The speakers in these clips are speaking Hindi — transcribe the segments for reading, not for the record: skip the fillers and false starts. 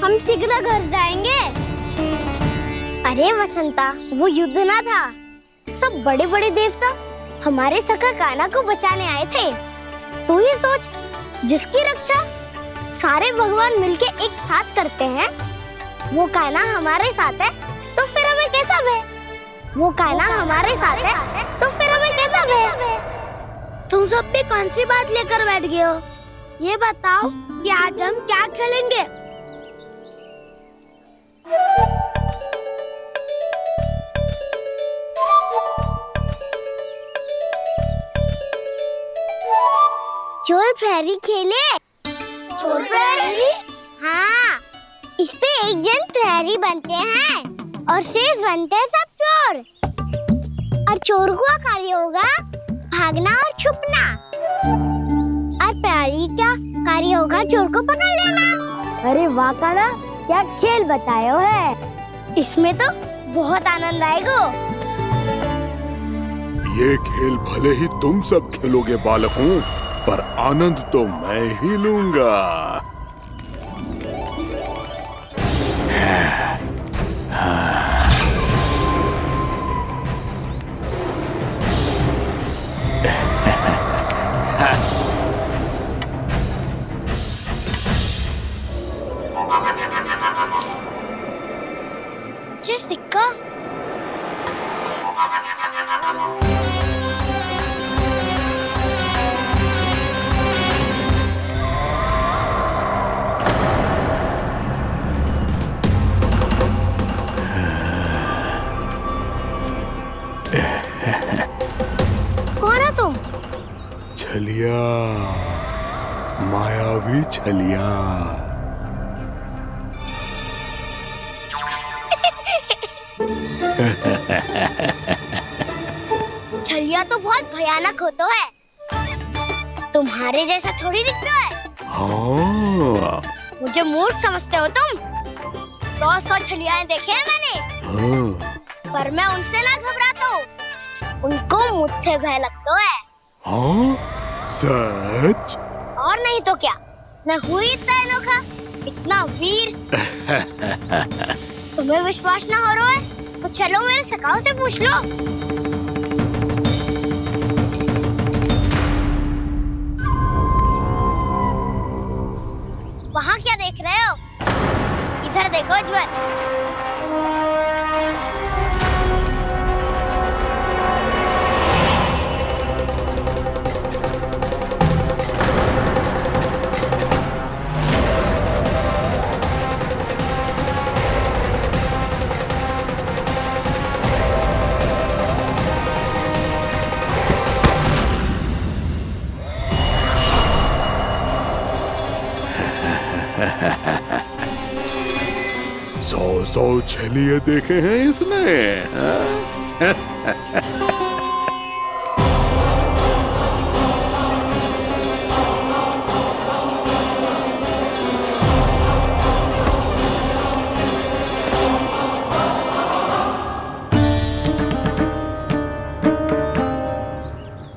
हम शीघ्र घर जाएंगे। अरे वसंता, वो युद्ध ना था, सब बड़े बड़े देवता हमारे सखा कान्हा को बचाने आए थे। तू ही सोच, जिसकी रक्षा सारे भगवान मिलके एक साथ करते हैं, वो कान्हा हमारे साथ है तो फिर हमें कैसा भय? वो कान्हा हमारे साथ है तो फिर हमें कैसा भय? तुम सब भी कौन सी बात लेकर बैठ गए हो? ये बताओ कि आज हम क्या खेलेंगे? चोर प्रहरी खेले। चोर प्रहरी? हाँ, इस पे एक जन प्रहरी बनते हैं और शेष बनते हैं सब चोर। और चोर का कार्य होगा भागना और छुपना, और प्रहरी का कार्य होगा चोर को पकड़ लेना। अरे वाह कान्हा, क्या खेल बताए हो है। इसमें तो बहुत आनंद आएगा। ये खेल भले ही तुम सब खेलोगे बालकों, पर आनंद तो मैं ही लूंगा। ये सिक्का कौन हो तुम? छलिया, मायावी छलिया। छलिया तो बहुत भयानक होता है, तुम्हारे जैसा थोड़ी दिखता है। हाँ। मुझे मूर्ख समझते हो तुम? 100 छलियाएं देखे हैं मैंने। हाँ। पर मैं उनसे ना घबराता हूँ, उनको मुझसे भय लगता है। हाँ? सच? और नहीं तो क्या, मैं हूँ इतना अनोखा, इतना वीर। तुम्हें विश्वास ना हो रहा है तो चलो मेरे सखाओं से पूछ लो। वहाँ क्या देख रहे हो? इधर देखो ज्वर। सौ छलिए देखे हैं इसने।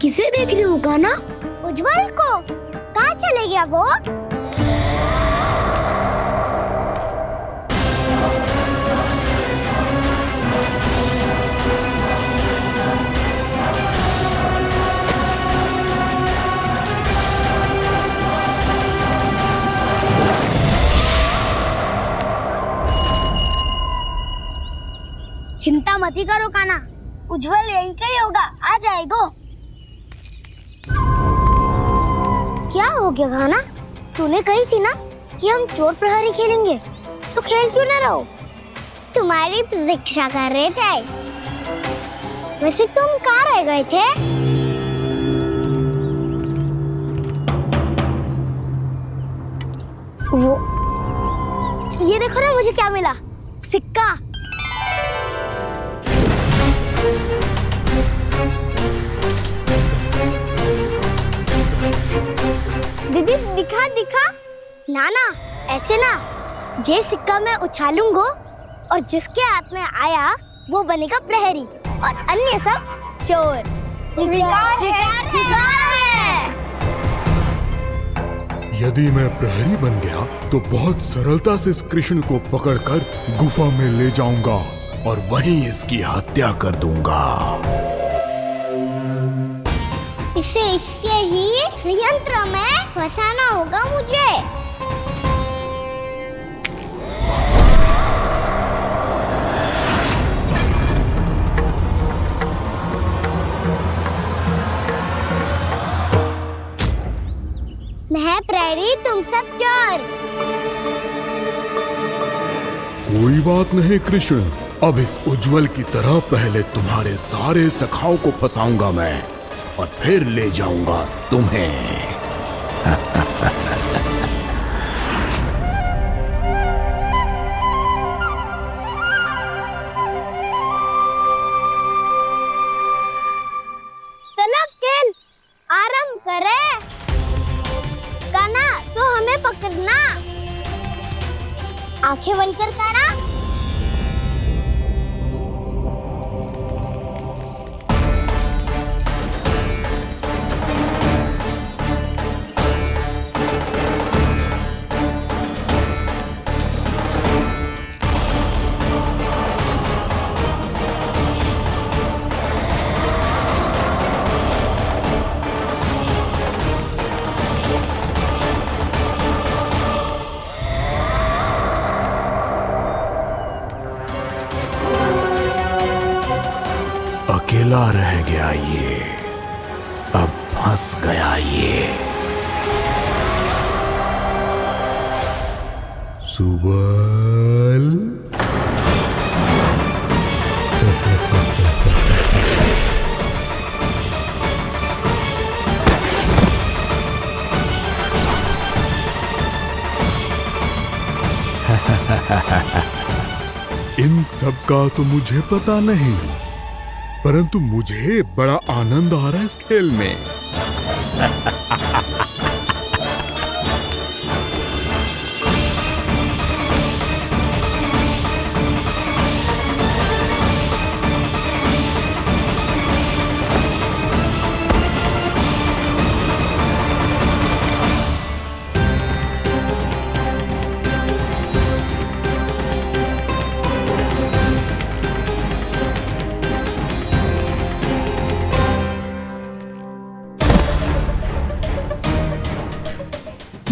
किसे देख रही हूँ कान्हा? उज्जवल को। कहाँ चले गया वो? चिंता मत करो कान्हा, उज्जवल यही का ही होगा, आ जाएगा। क्या हो गया कान्हा? तूने कही थी ना कि हम चोर प्रहरी खेलेंगे, तो खेल क्यों ना रहो? तुम्हारी प्रतीक्षा कर रहे थे। वैसे तुम कहाँ रह गए थे? वो ये देखो ना, मुझे क्या मिला? सिक्का। दीदी दिखा दिखा। ना ना, ऐसे ना, जे सिक्का मैं उछालूंगा और जिसके हाथ में आया वो बनेगा प्रहरी और अन्य सब चोर। ये यदि मैं प्रहरी बन गया तो बहुत सरलता से इस कृष्ण को पकड़कर गुफा में ले जाऊंगा और वहीं इसकी हत्या कर दूंगा। इसे इसके ही यंत्र में फंसाना होगा मुझे। मैं प्रहरी, तुम सब चोर। कोई बात नहीं कृष्ण, अब इस उज्जवल की तरह पहले तुम्हारे सारे सखाओं को फंसाऊंगा मैं और फिर ले जाऊंगा तुम्हें। चलो खेल आरंभ करें। कान्हा, तो हमें पकड़ना। आंखें बंद कर कान्हा। अकेला रह गया ये, अब फंस गया ये। सुबल। इन सब का तो मुझे पता नहीं, परंतु मुझे बड़ा आनंद आ रहा है इस खेल में।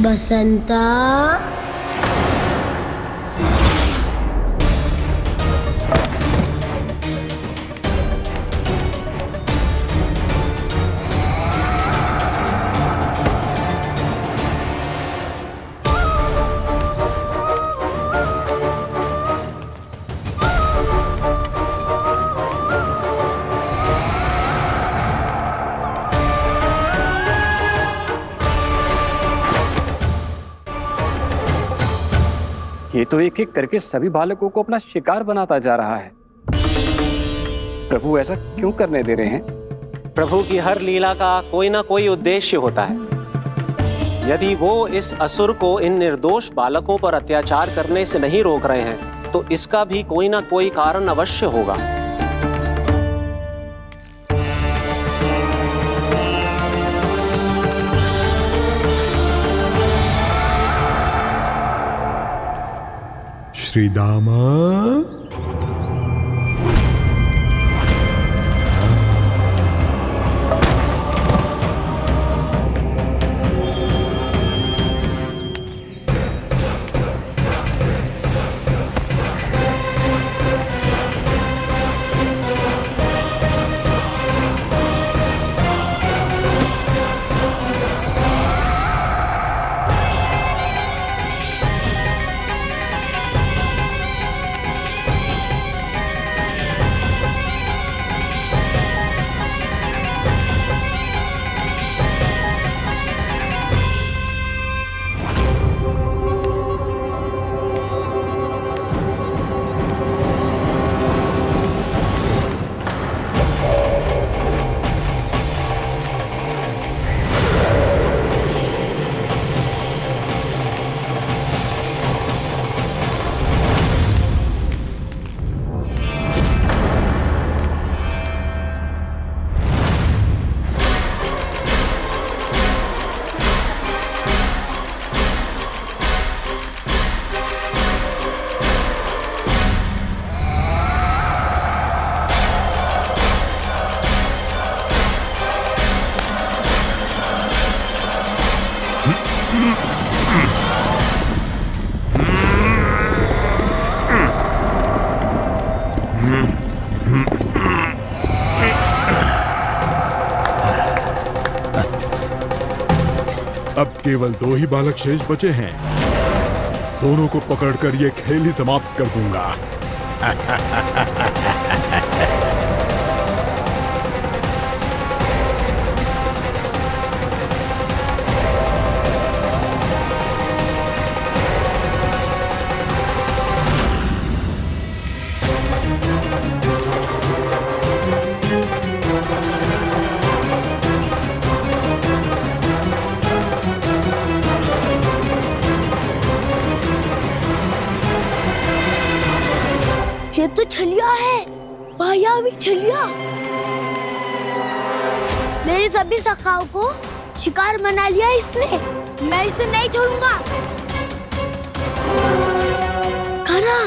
बसंता, ये तो एक एक करके सभी बालकों को अपना शिकार बनाता जा रहा है। प्रभु ऐसा क्यों करने दे रहे हैं? प्रभु की हर लीला का कोई ना कोई उद्देश्य होता है। यदि वो इस असुर को इन निर्दोष बालकों पर अत्याचार करने से नहीं रोक रहे हैं, तो इसका भी कोई ना कोई कारण अवश्य होगा। श्री दामा, अब केवल 2 ही बालक शेष बचे हैं। दोनों को पकड़कर ये खेल ही समाप्त कर दूंगा। ये तो छलिया है, मायावी छलिया। मेरे सभी सखाओं को शिकार बना लिया इसने। मैं इसे नहीं छोड़ूंगा। कान्हा,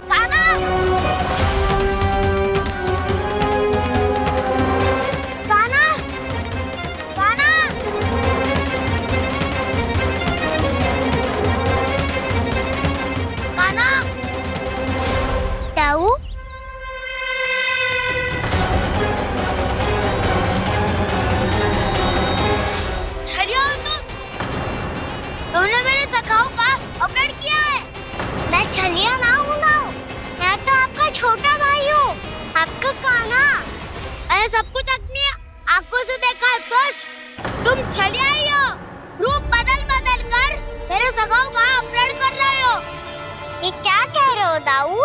कान्हा, कान्हा, कान्हा। कान्हा, दाऊ, छलिया हो तुमने मेरे सखाओं का अपहरण किया है। मैं छलिया ना हूँ ना, मैं तो आपका छोटा भाई हूँ, आपका कान्हा। मैंने सब कुछ अपनी आंखों से देखा है। बस तुम छलिया ही हो। रूप बदल बदल कर मेरे सखाओं का अपहरण कर रहे हो। ये क्या कह रहे हो दाऊ?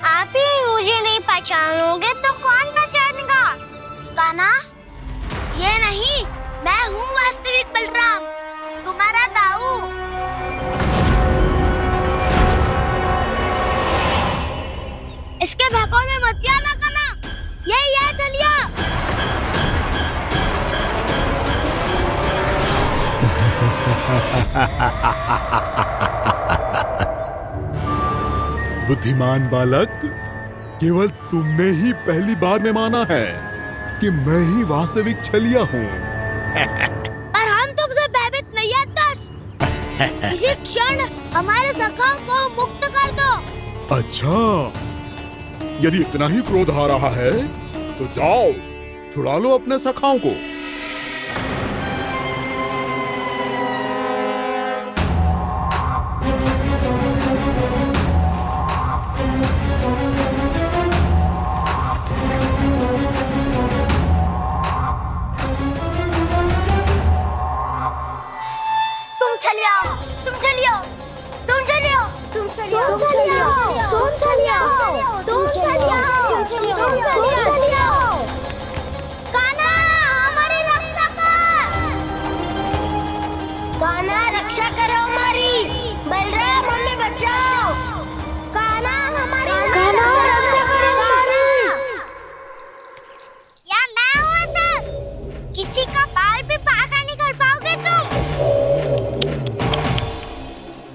आप ही मुझे नहीं पहचानोगे तो कौन पहचानेगा? कान्हा, ये नहीं, मैं हूँ वास्तविक बलराम, तुम्हारा दाऊ। इसके बहकावे में मत आना कान्हा, ये चलिए। बुद्धिमान बालक, केवल तुमने ही पहली बार में माना है कि मैं ही वास्तविक छलिया हूँ। पर हम तुमसे भयभीत नहीं है दस। इसी क्षण हमारे सखाओं को मुक्त कर दो। अच्छा, यदि इतना ही क्रोध आ रहा है तो जाओ, छुड़ा लो अपने सखाओं को।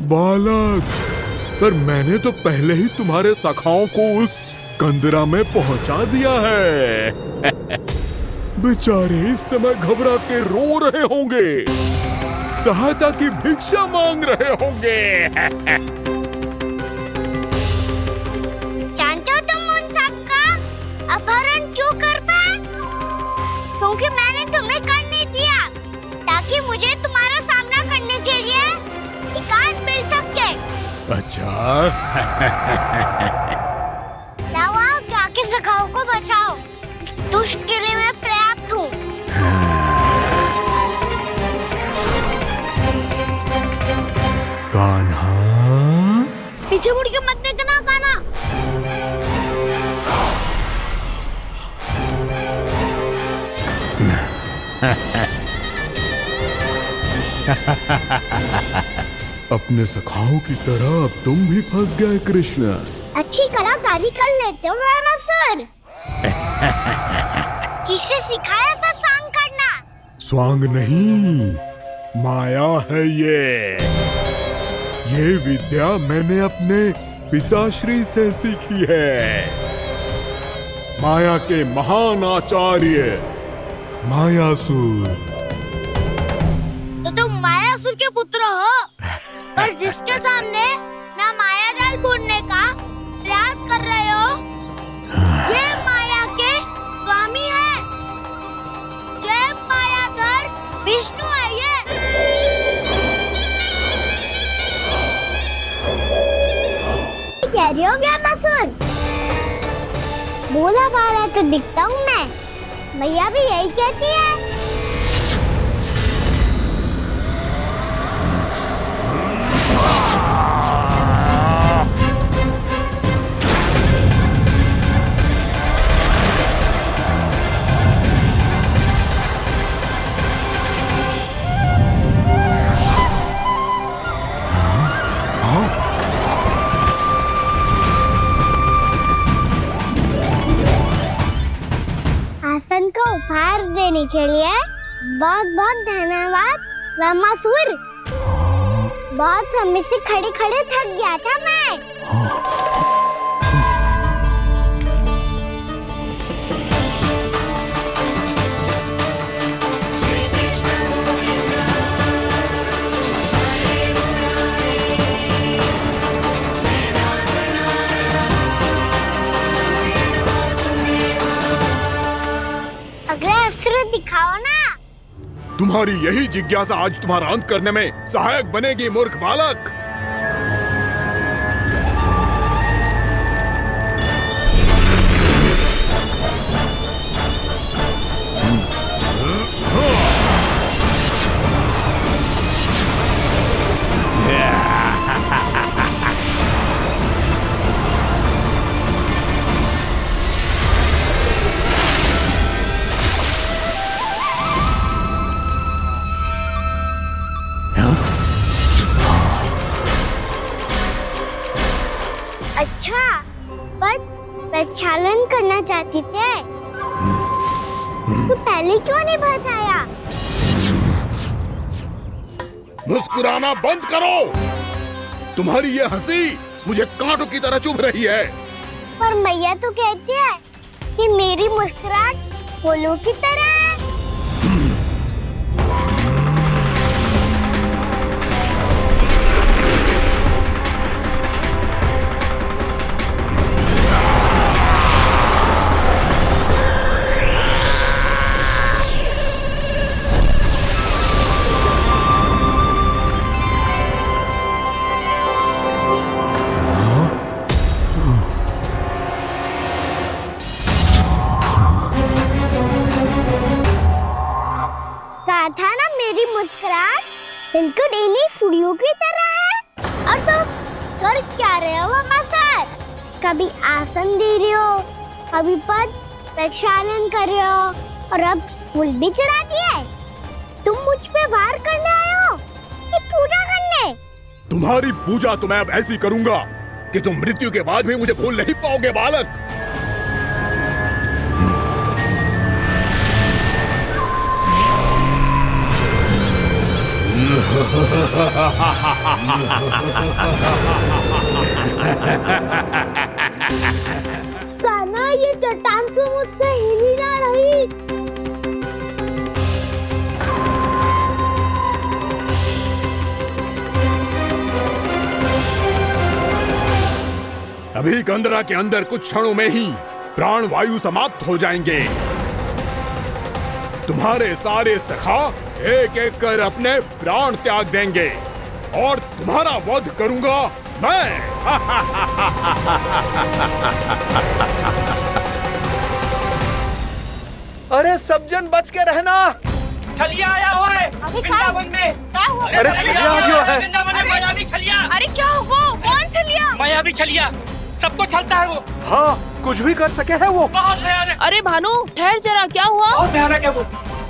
बालक, पर मैंने तो पहले ही तुम्हारे सखाओं को उस कंदरा में पहुंचा दिया है। बेचारे इस समय घबरा के रो रहे होंगे, सहायता की भिक्षा मांग रहे होंगे। जानते हो तुम उन सबका अपहरण क्यों कर पाए? क्योंकि मैंने तुम्हें कर नहीं दिया, ताकि मुझे तुम्हारा सामना करने के लिए हिकायत मिल सके। अच्छा। लाओ, आओ, जाके सखाओं को बचाओ। इस दुष्ट के लिए मैं पर्याप्त हूँ। कान्हा, पीछे मुड़ के मत देखना कान्हा। अपने सखाओं की तरह अब तुम भी फंस गए कृष्ण। अच्छी कलाकारी कर लेते हो ना सर। किसे सिखाया ऐसा स्वांग करना? स्वांग नहीं, माया है ये विद्या मैंने अपने पिताश्री से सीखी है। माया के महान आचार्य मायासुर। तो तुम मायासुर के पुत्र हो, पर जिसके सामने ना माया जाल बुनने का प्रयास कर रहे हो, ये माया के स्वामी है, ये मायाधर विष्णु है। ये कह रही हो व्यामासुर? भोला भाला तो दिखता हूँ मैं, भैया भी यही कहती है। आसन को उपहार देने के लिए बहुत बहुत धन्यवाद व्यामासुर। बहुत समय से खड़े खड़े थक गया था मैं। अगला अस्त्र दिखाओ ना। तुम्हारी यही जिज्ञासा आज तुम्हारा अंत करने में सहायक बनेगी, मूर्ख बालक। अच्छा, पर प्रक्षालन करना चाहती थे तो पहले क्यों नहीं बताया? मुस्कुराना बंद करो। तुम्हारी ये हंसी मुझे कांटों की तरह चुभ रही है। पर मैया तो कहती है कि मेरी मुस्कुराहट फूलों की तरह है। था ना मेरी मुस्कुराहट बिल्कुल इन्हीं फूलों की तरह है। और तुम कर क्या रहे हो व्यामासुर? कभी आसन दे रहे हो, कभी पद प्रक्षालन कर रहे हो, और अब फूल भी चढ़ा दिए। तुम मुझ पे वार करने आए हो कि पूजा करने? तुम्हारी पूजा तो मैं अब ऐसी करूंगा कि तुम मृत्यु के बाद भी मुझे भूल नहीं पाओगे बालक। कान्हा, ये चट्टान तो मुझसे हिल ही ना रही। अभी कंदरा के अंदर कुछ क्षणों में ही प्राण वायु समाप्त हो जाएंगे। तुम्हारे सारे सखा एक एक कर अपने प्राण त्याग देंगे और तुम्हारा वध करूंगा मैं। अरे सब जन बच के रहना। छलिया आया हुआ है वृंदावन में। क्या हुआ? अरे छलिया आ गया है। वृंदावन में मायावी छलिया। अरे क्या हुआ? कौन छलिया? मायावी छलिया सबको छलता है वो। हाँ, कुछ भी कर सके है वो। बहुत भयानक। अरे भानु, ठहर जरा, क्या हुआ? बहुत भयानक है वो,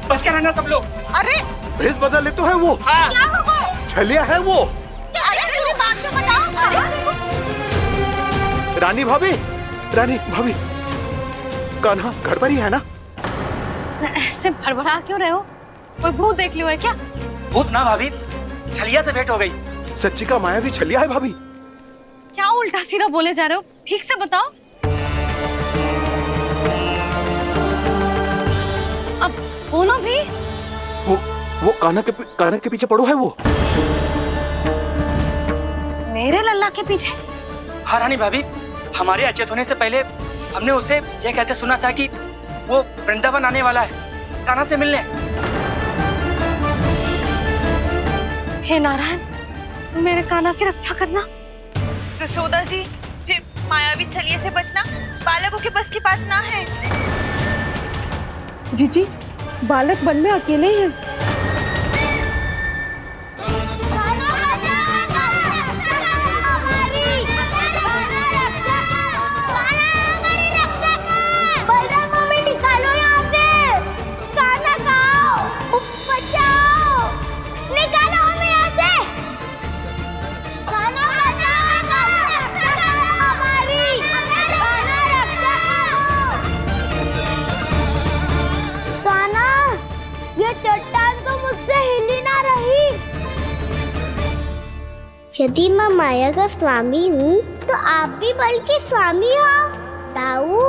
बच के रहना सब लोग। अरे भेष बदल ले तो है वो। हाँ। क्या हुआ? छलिया है वो। अरे पूरी बात तो बताओ। रानी भाभी, रानी भाभी, कान्हा घर पर ही है ना? ऐसे भड़बड़ा क्यों रहे हो? कोई भूत देख लियो है क्या? भूत ना भाभी, छलिया से भेंट हो गई। सच्ची का मायावी छलिया है भाभी। क्या उल्टा सीधा बोले जा रहे हो? ठीक से बताओ। अब दोनों भी? वो कान्हा के पीछे पड़ो है वो। मेरे लल्ला के पीछे? हाँ रानी भाभी, हमारे अचेत होने से पहले हमने उसे ये कहते सुना था कि वो वृंदावन आने वाला है कान्हा से मिलने। हे नारायण, मेरे कान्हा की रक्षा करना। जसोदा जी, मायावी छलिए से बचना बालकों के बस की बात ना है। जीजी, बालक वन में अकेले हैं। यदि मैं माया का स्वामी हूँ तो आप भी बल के स्वामी हो। ताऊ,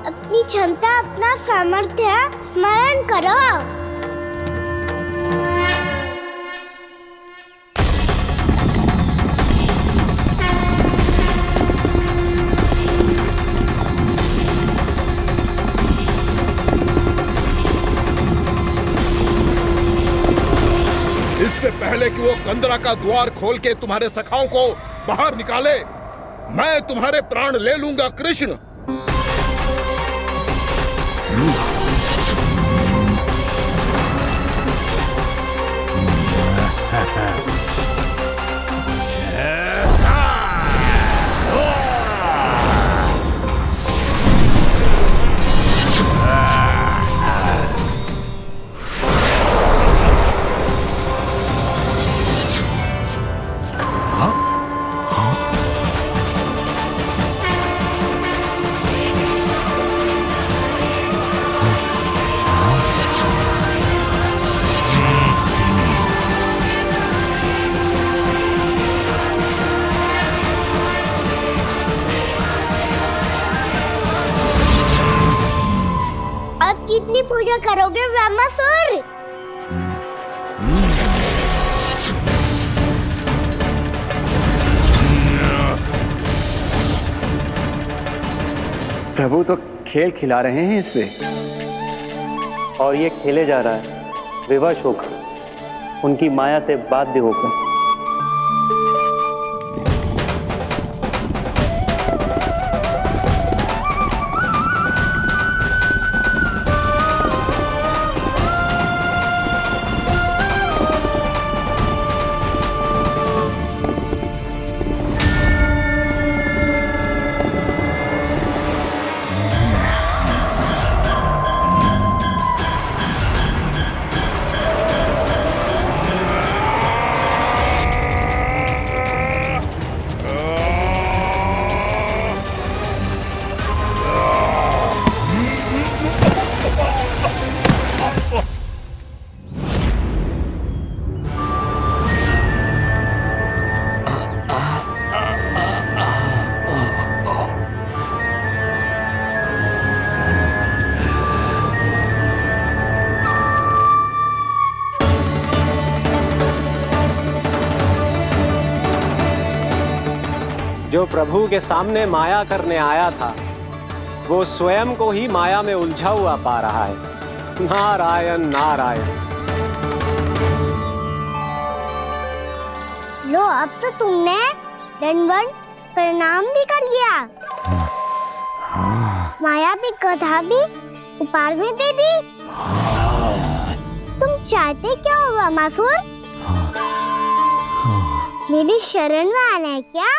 अपनी क्षमता, अपना सामर्थ्य स्मरण करो। इससे पहले कि वो कंदरा का द्वार खोल के तुम्हारे सखाओं को बाहर निकाले, मैं तुम्हारे प्राण ले लूंगा कृष्ण। कितनी पूजा करोगे ब्रह्मासुर? प्रभु तो खेल खिला रहे हैं इससे, और ये खेले जा रहा है विवश होकर, उनकी माया से बाध्य होकर। जो प्रभु के सामने माया करने आया था, वो स्वयं को ही माया में उलझा हुआ पा रहा है। नारायण नारायण। लो, अब तो तुमने दंडवत प्रणाम भी कर लिया, माया भी, कथा भी, उपहार भी दे दी। तुम चाहते क्या हो ब्रह्मासुर? मेरी शरण में आना है क्या?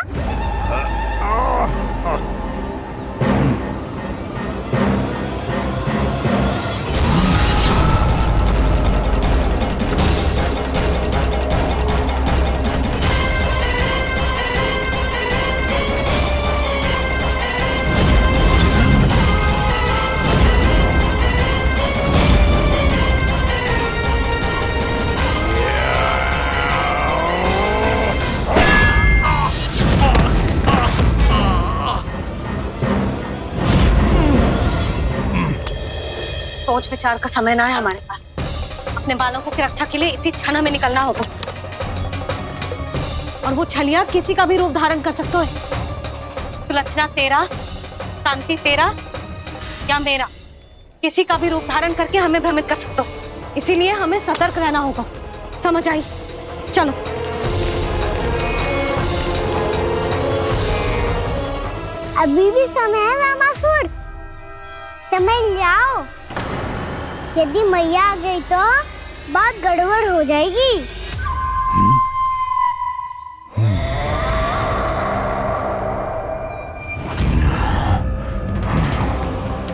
सोच विचार का समय ना है हमारे पास। अपने बालकों की रक्षा के लिए इसी क्षण में निकलना होगा। और वो छलिया किसी का भी रूप धारण कर सकते है। सुलक्षणा तेरा, शांति तेरा या मेरा, किसी का भी रूप धारण करके हमें भ्रमित कर सकते हो। इसीलिए हमें सतर्क रहना होगा। समझ आई? चलो। अभी भी समय है रामासुर, समय लाओ। यदि मैया आ गई तो बात गड़बड़ हो जाएगी।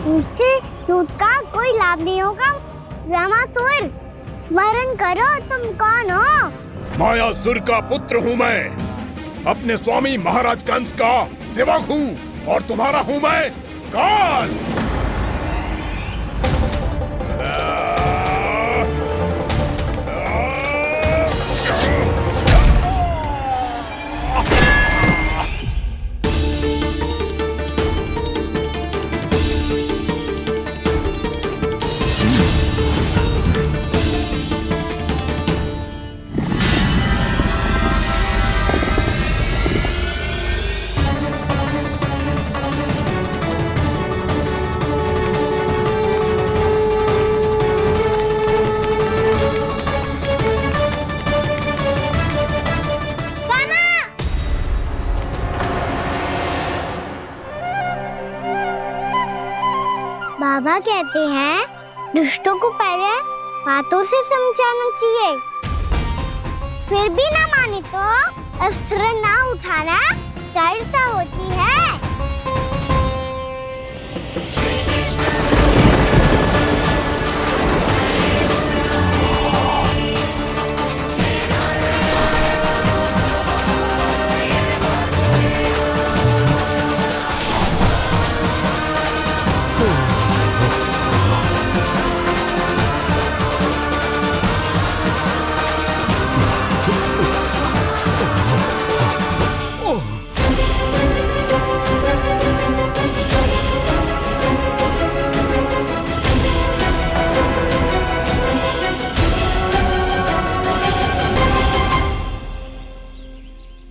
मुझसे युद्ध का कोई लाभ नहीं होगा। रामासुर, स्मरण करो तुम कौन हो। मायासुर का पुत्र हूँ मैं, अपने स्वामी महाराज कंस का सेवक हूँ, और तुम्हारा हूँ मैं काल। बाबा कहते हैं दुष्टों को पहले बातों से समझाना चाहिए, फिर भी ना माने तो अस्त्र ना उठाना दृढ़ता होती है।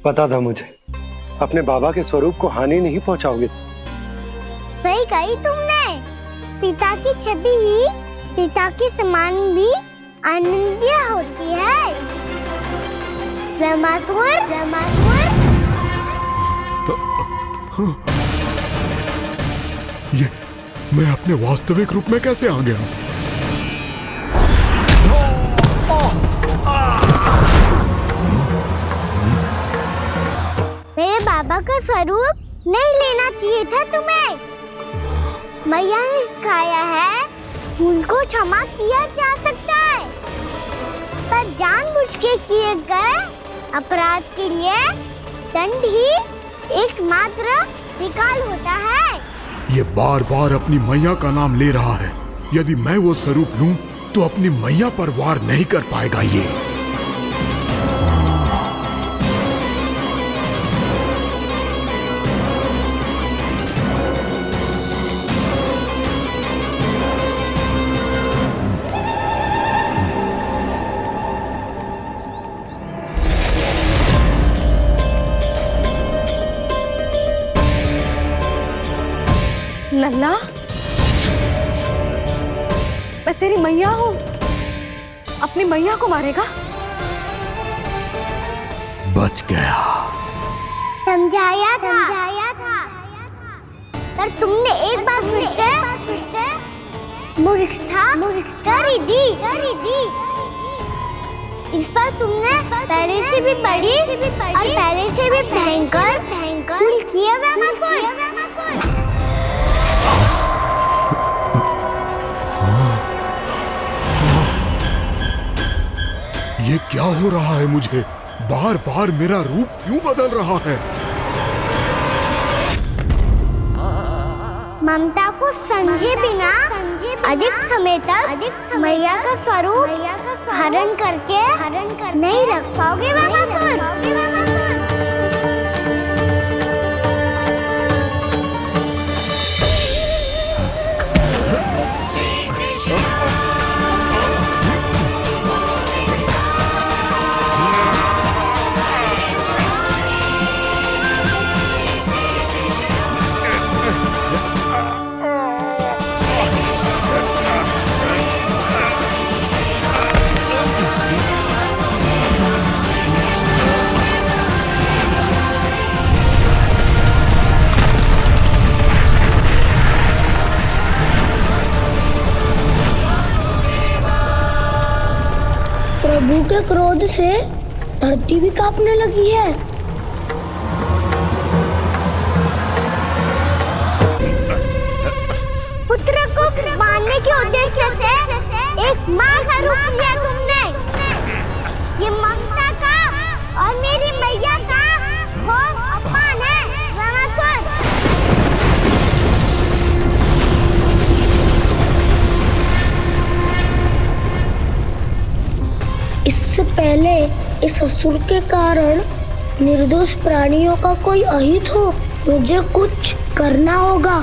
पता था मुझे, अपने बाबा के स्वरूप को हानि नहीं पहुंचाओगे। सही कही तुमने। पिता की छवि ही पिता के समान भी आनंदीय होती है। रामासुर, रामासुर। ये मैं अपने वास्तविक रूप में कैसे आ गया? मेरे बाबा का स्वरूप नहीं लेना चाहिए था तुम्हें। मैया ने सिखाया है भूल को क्षमा किया जा सकता है, पर जानबूझ के किए गए अपराध के लिए दंड ही एकमात्र विकल्प होता है। ये बार बार अपनी मैया का नाम ले रहा है। यदि मैं वो स्वरूप लूं तो अपनी मैया पर वार नहीं कर पाएगा ये। लल्ला, मैं तेरी मैया हूँ, अपनी मैया को मारेगा? बच गया। समझाया था, पर तुमने एक बार फिर से मूर्खता कर ही दी। इस पर तुमने पहले से भी बड़ी और पहले से भी भयंकर भूल किया रामासुर। ये क्या हो रहा है मुझे? बार बार मेरा रूप क्यों बदल रहा है? ममता को समझे बिना अधिक समय तक मैया का स्वरूप हरण करके नहीं रख पाओगे रामासुर। प्रभु के क्रोध से धरती भी कांपने लगी है। पुत्र को मारने के उद्देश्य से एक माँ का रूप लिया तुमने। ये ममता का और मेरी मैया का घोर अपमान है रावणासुर। इससे पहले इस असुर के कारण निर्दोष प्राणियों का कोई अहित हो, मुझे कुछ करना होगा।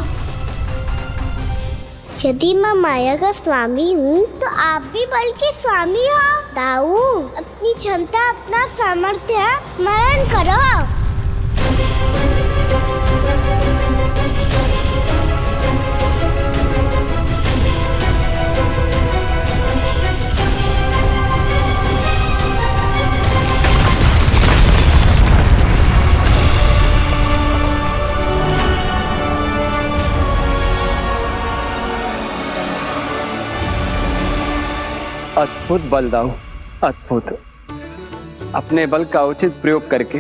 यदि मैं माया का स्वामी हूँ तो आप भी बल के स्वामी हो। दाऊ, अपनी क्षमता, अपना सामर्थ्य स्मरण करो। अद्भुत बल दाऊ, अद्भुत। अपने बल का उचित प्रयोग करके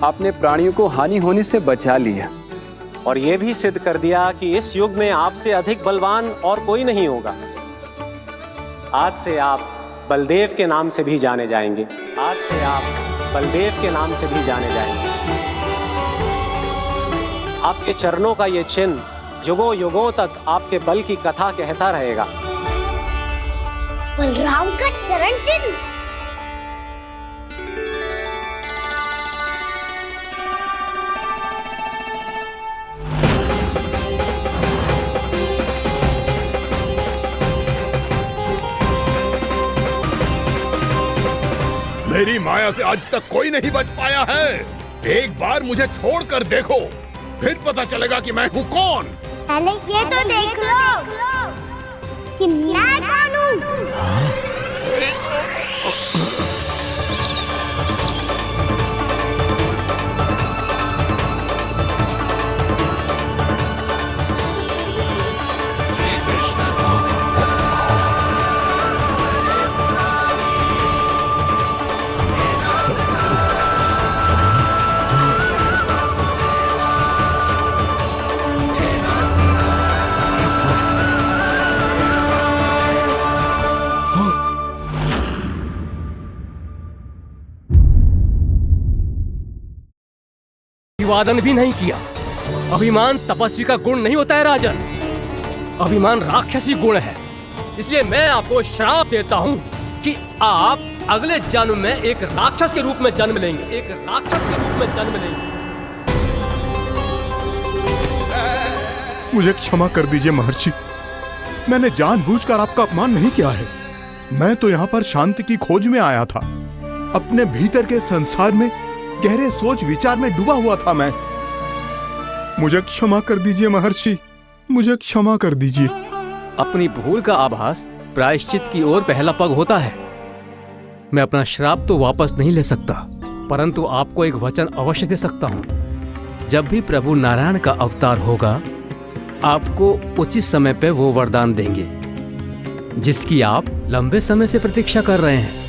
आपने प्राणियों को हानि होने से बचा लिया और ये भी सिद्ध कर दिया कि इस युग में आपसे अधिक बलवान और कोई नहीं होगा। आज से आप बलदेव के नाम से भी जाने जाएंगे। आज से आप बलदेव के नाम से भी जाने जाएंगे। आपके चरणों का ये चिन्ह युगों युगों तक आपके बल की कथा कहता रहेगा। बलराम का चरण चिन्ह। मेरी माया से आज तक कोई नहीं बच पाया है। एक बार मुझे छोड़कर देखो, फिर पता चलेगा कि मैं हूँ कौन। पहले ये तो देख लो कि मैं कौन हूँ। अभिवादन भी नहीं किया। अभिमान तपस्वी का गुण नहीं होता है राजन, अभिमान राक्षसी गुण है। इसलिए मैं आपको श्राप देता हूँ कि आप अगले जन्म में एक राक्षस के रूप में जन्म लेंगे, एक राक्षस के रूप में जन्म लेंगे। मुझे क्षमा कर दीजिए महर्षि, मैंने जानबूझकर आपका अपमान नहीं किया है। मैं तो यहाँ पर शांति की खोज में आया था। अपने भीतर के संसार में गहरे सोच विचार में डूबा हुआ था मैं। मुझे क्षमा कर दीजिए महर्षि, मुझे क्षमा कर दीजिए। अपनी भूल का आभास प्रायश्चित की ओर पहला पग होता है। मैं अपना श्राप तो वापस नहीं ले सकता, परंतु आपको एक वचन अवश्य दे सकता हूँ। जब भी प्रभु नारायण का अवतार होगा, आपको उचित समय पे वो वरदान देंगे जिसकी आप लंबे समय से प्रतीक्षा कर रहे हैं।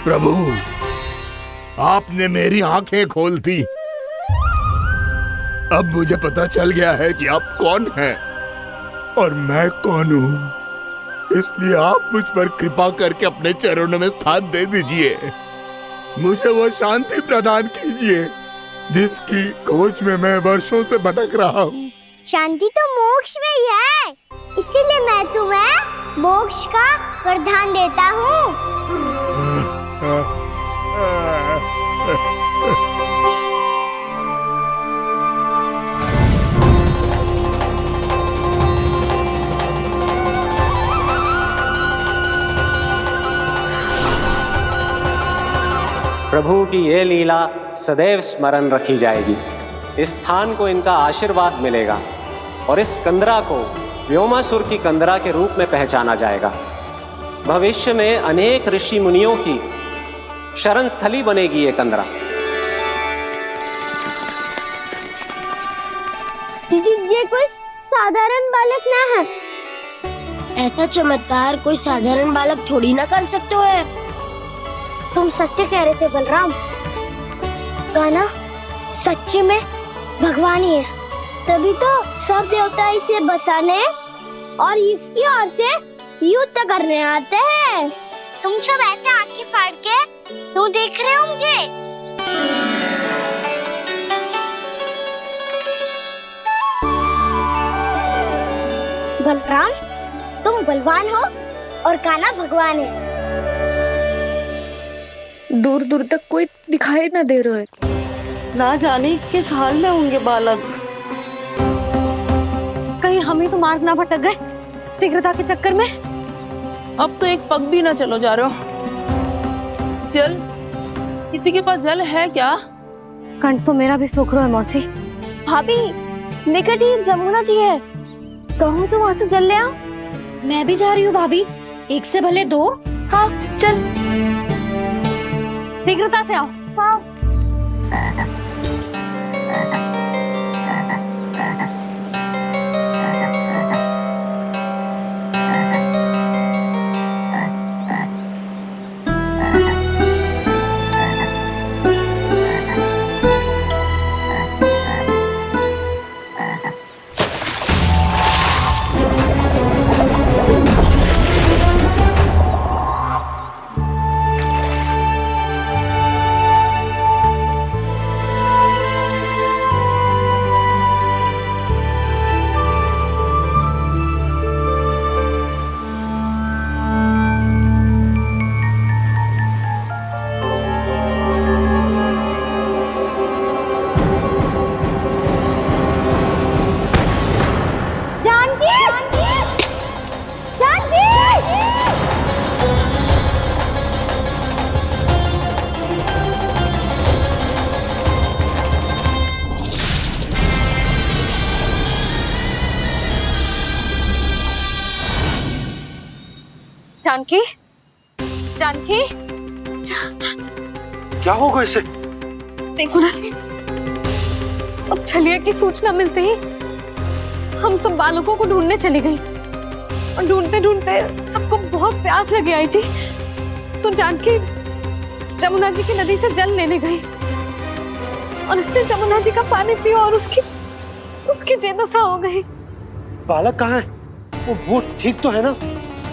प्रभु, आपने मेरी आंखें खोल दी। अब मुझे पता चल गया है कि आप कौन हैं और मैं कौन हूं। इसलिए आप मुझ पर कृपा करके अपने चरणों में स्थान दे दीजिए। मुझे वो शांति प्रदान कीजिए जिसकी खोज में मैं वर्षों से भटक रहा हूँ। शांति तो मोक्ष में ही है, इसीलिए मैं तुम्हें मोक्ष का वरदान देता हूँ। प्रभु की ये लीला सदैव स्मरण रखी जाएगी। इस स्थान को इनका आशीर्वाद मिलेगा और इस कंदरा को व्योमासुर की कंदरा के रूप में पहचाना जाएगा। भविष्य में अनेक ऋषि मुनियों की शरण स्थली बनेगी ये कंदरा। ये कोई साधारण बालक ना है। ऐसा चमत्कार कोई साधारण बालक थोड़ी ना कर सकते है। तुम सत्य कह रहे थे बलराम। कान्हा सच्ची में भगवान ही है। तभी तो सब देवता इसे बसाने और इसकी ओर से युद्ध करने आते हैं। तुम सब ऐसे आंखें फाड़ के क्यों देख रहे हो मुझे? बलराम, तुम बलवान हो और कान्हा भगवान है। दूर दूर तक कोई दिखाई ना दे रहा है। ना जाने किस हाल में होंगे बालक। कहीं हम ही तो मार्ग ना भटक गए शीघ्रता के चक्कर में। अब तो एक पग भी ना चलो जा रहे हो। जल, किसी के पास जल है क्या? कंठ तो मेरा भी सूख रहा है मौसी। भाभी, निकट ही जमुना जी है। कहूँ तो वहाँ से जल ले आओ। मैं भी जा रही हूँ भाभी। एक से भले दो। हाँ चल। शीघ्रता से आओ। हाँ। जानकी, जानकी, क्या होगा इसे? देखो ना जी, अब छलिया की सूचना मिलते ही हम सब बालकों को ढूंढने चली गई और ढूंढते ढूंढते सबको बहुत प्यास लगी आई जी। तो जानकी जमुना जी की नदी से जल लेने गई और उसने जमुना जी का पानी पिया और उसकी जेदशा हो गई। बालक कहाँ है? वो ठीक तो है ना?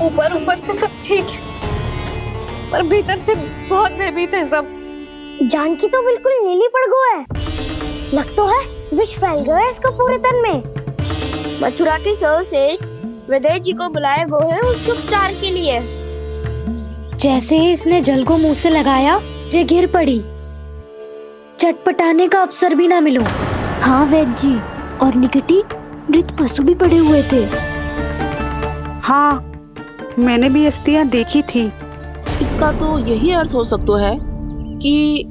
ऊपर ऊपर से सब ठीक है पर भीतर से बहुत भयभीत है सब। जानकी तो बिल्कुल नीली पड़ गई है। लग तो है विष फैल गया है इसको पूरे तन में। मथुरा के सर्वश्रेष्ठ विदेह जी को बुलाए गए हैं उसके उपचार के लिए। जैसे ही इसने जल को मुंह से लगाया, ये गिर पड़ी। चटपटाने का अवसर भी ना मिलो। हाँ वैद्य जी, और निकटी मृत पशु भी पड़े हुए थे। हाँ, मैंने भी अस्थियां देखी थी। इसका तो यही अर्थ हो सकता है कि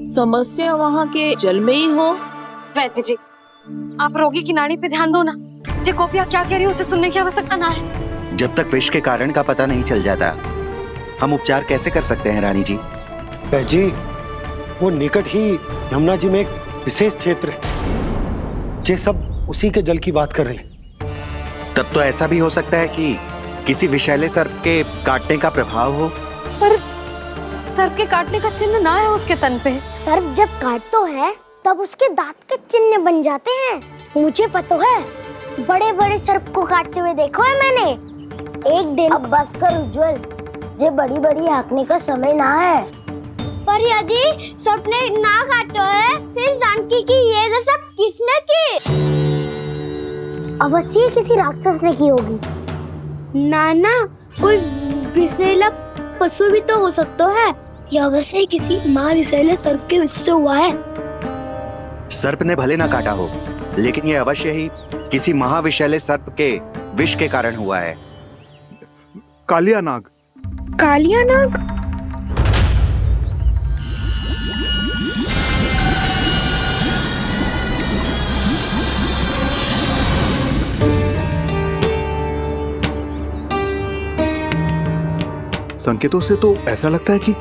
समस्या वहाँ के जल में ही हो। वैद्य जी, आप रोगी की नाड़ी पे ध्यान दो ना। जे गोपिया क्या कह रही है उसे सुनने की आवश्यकता ना है। जब तक विष के कारण का पता नहीं चल जाता, हम उपचार कैसे कर सकते हैं रानी जी? जी, वो निकट ही यमुना जी में एक विशेष क्षेत्र है। ये सब उसी के जल की बात कर रहे हैं। तब तो ऐसा भी हो सकता है कि किसी विषैले सर्प के काटने का प्रभाव हो। पर सर्प के काटने का चिन्ह ना है उसके तन पे। सर्प जब काटतो है तब उसके दांत के चिन्ह बन जाते हैं। मुझे पता है, बड़े बड़े सर्प को काटते हुए देखो है मैंने। एक दिन अब बात कर उज्जवल, ये बड़ी बड़ी हाँकने का समय ना है। पर यदि सर्प ने ना काटो है, फिर जानकी की ये दशा किसने की? अवश्य किसी राक्षस ने की होगी। नाना, कोई विषैला पशु भी तो हो सकता है। यह अवश्य किसी महाविषैले सर्प के विष से हुआ है। सर्प ने भले ना काटा हो, लेकिन यह अवश्य ही किसी महाविषैले सर्प के विष के कारण हुआ है। कालिया नाग। कालिया नाग? संकेतों से तो ऐसा लगता है कि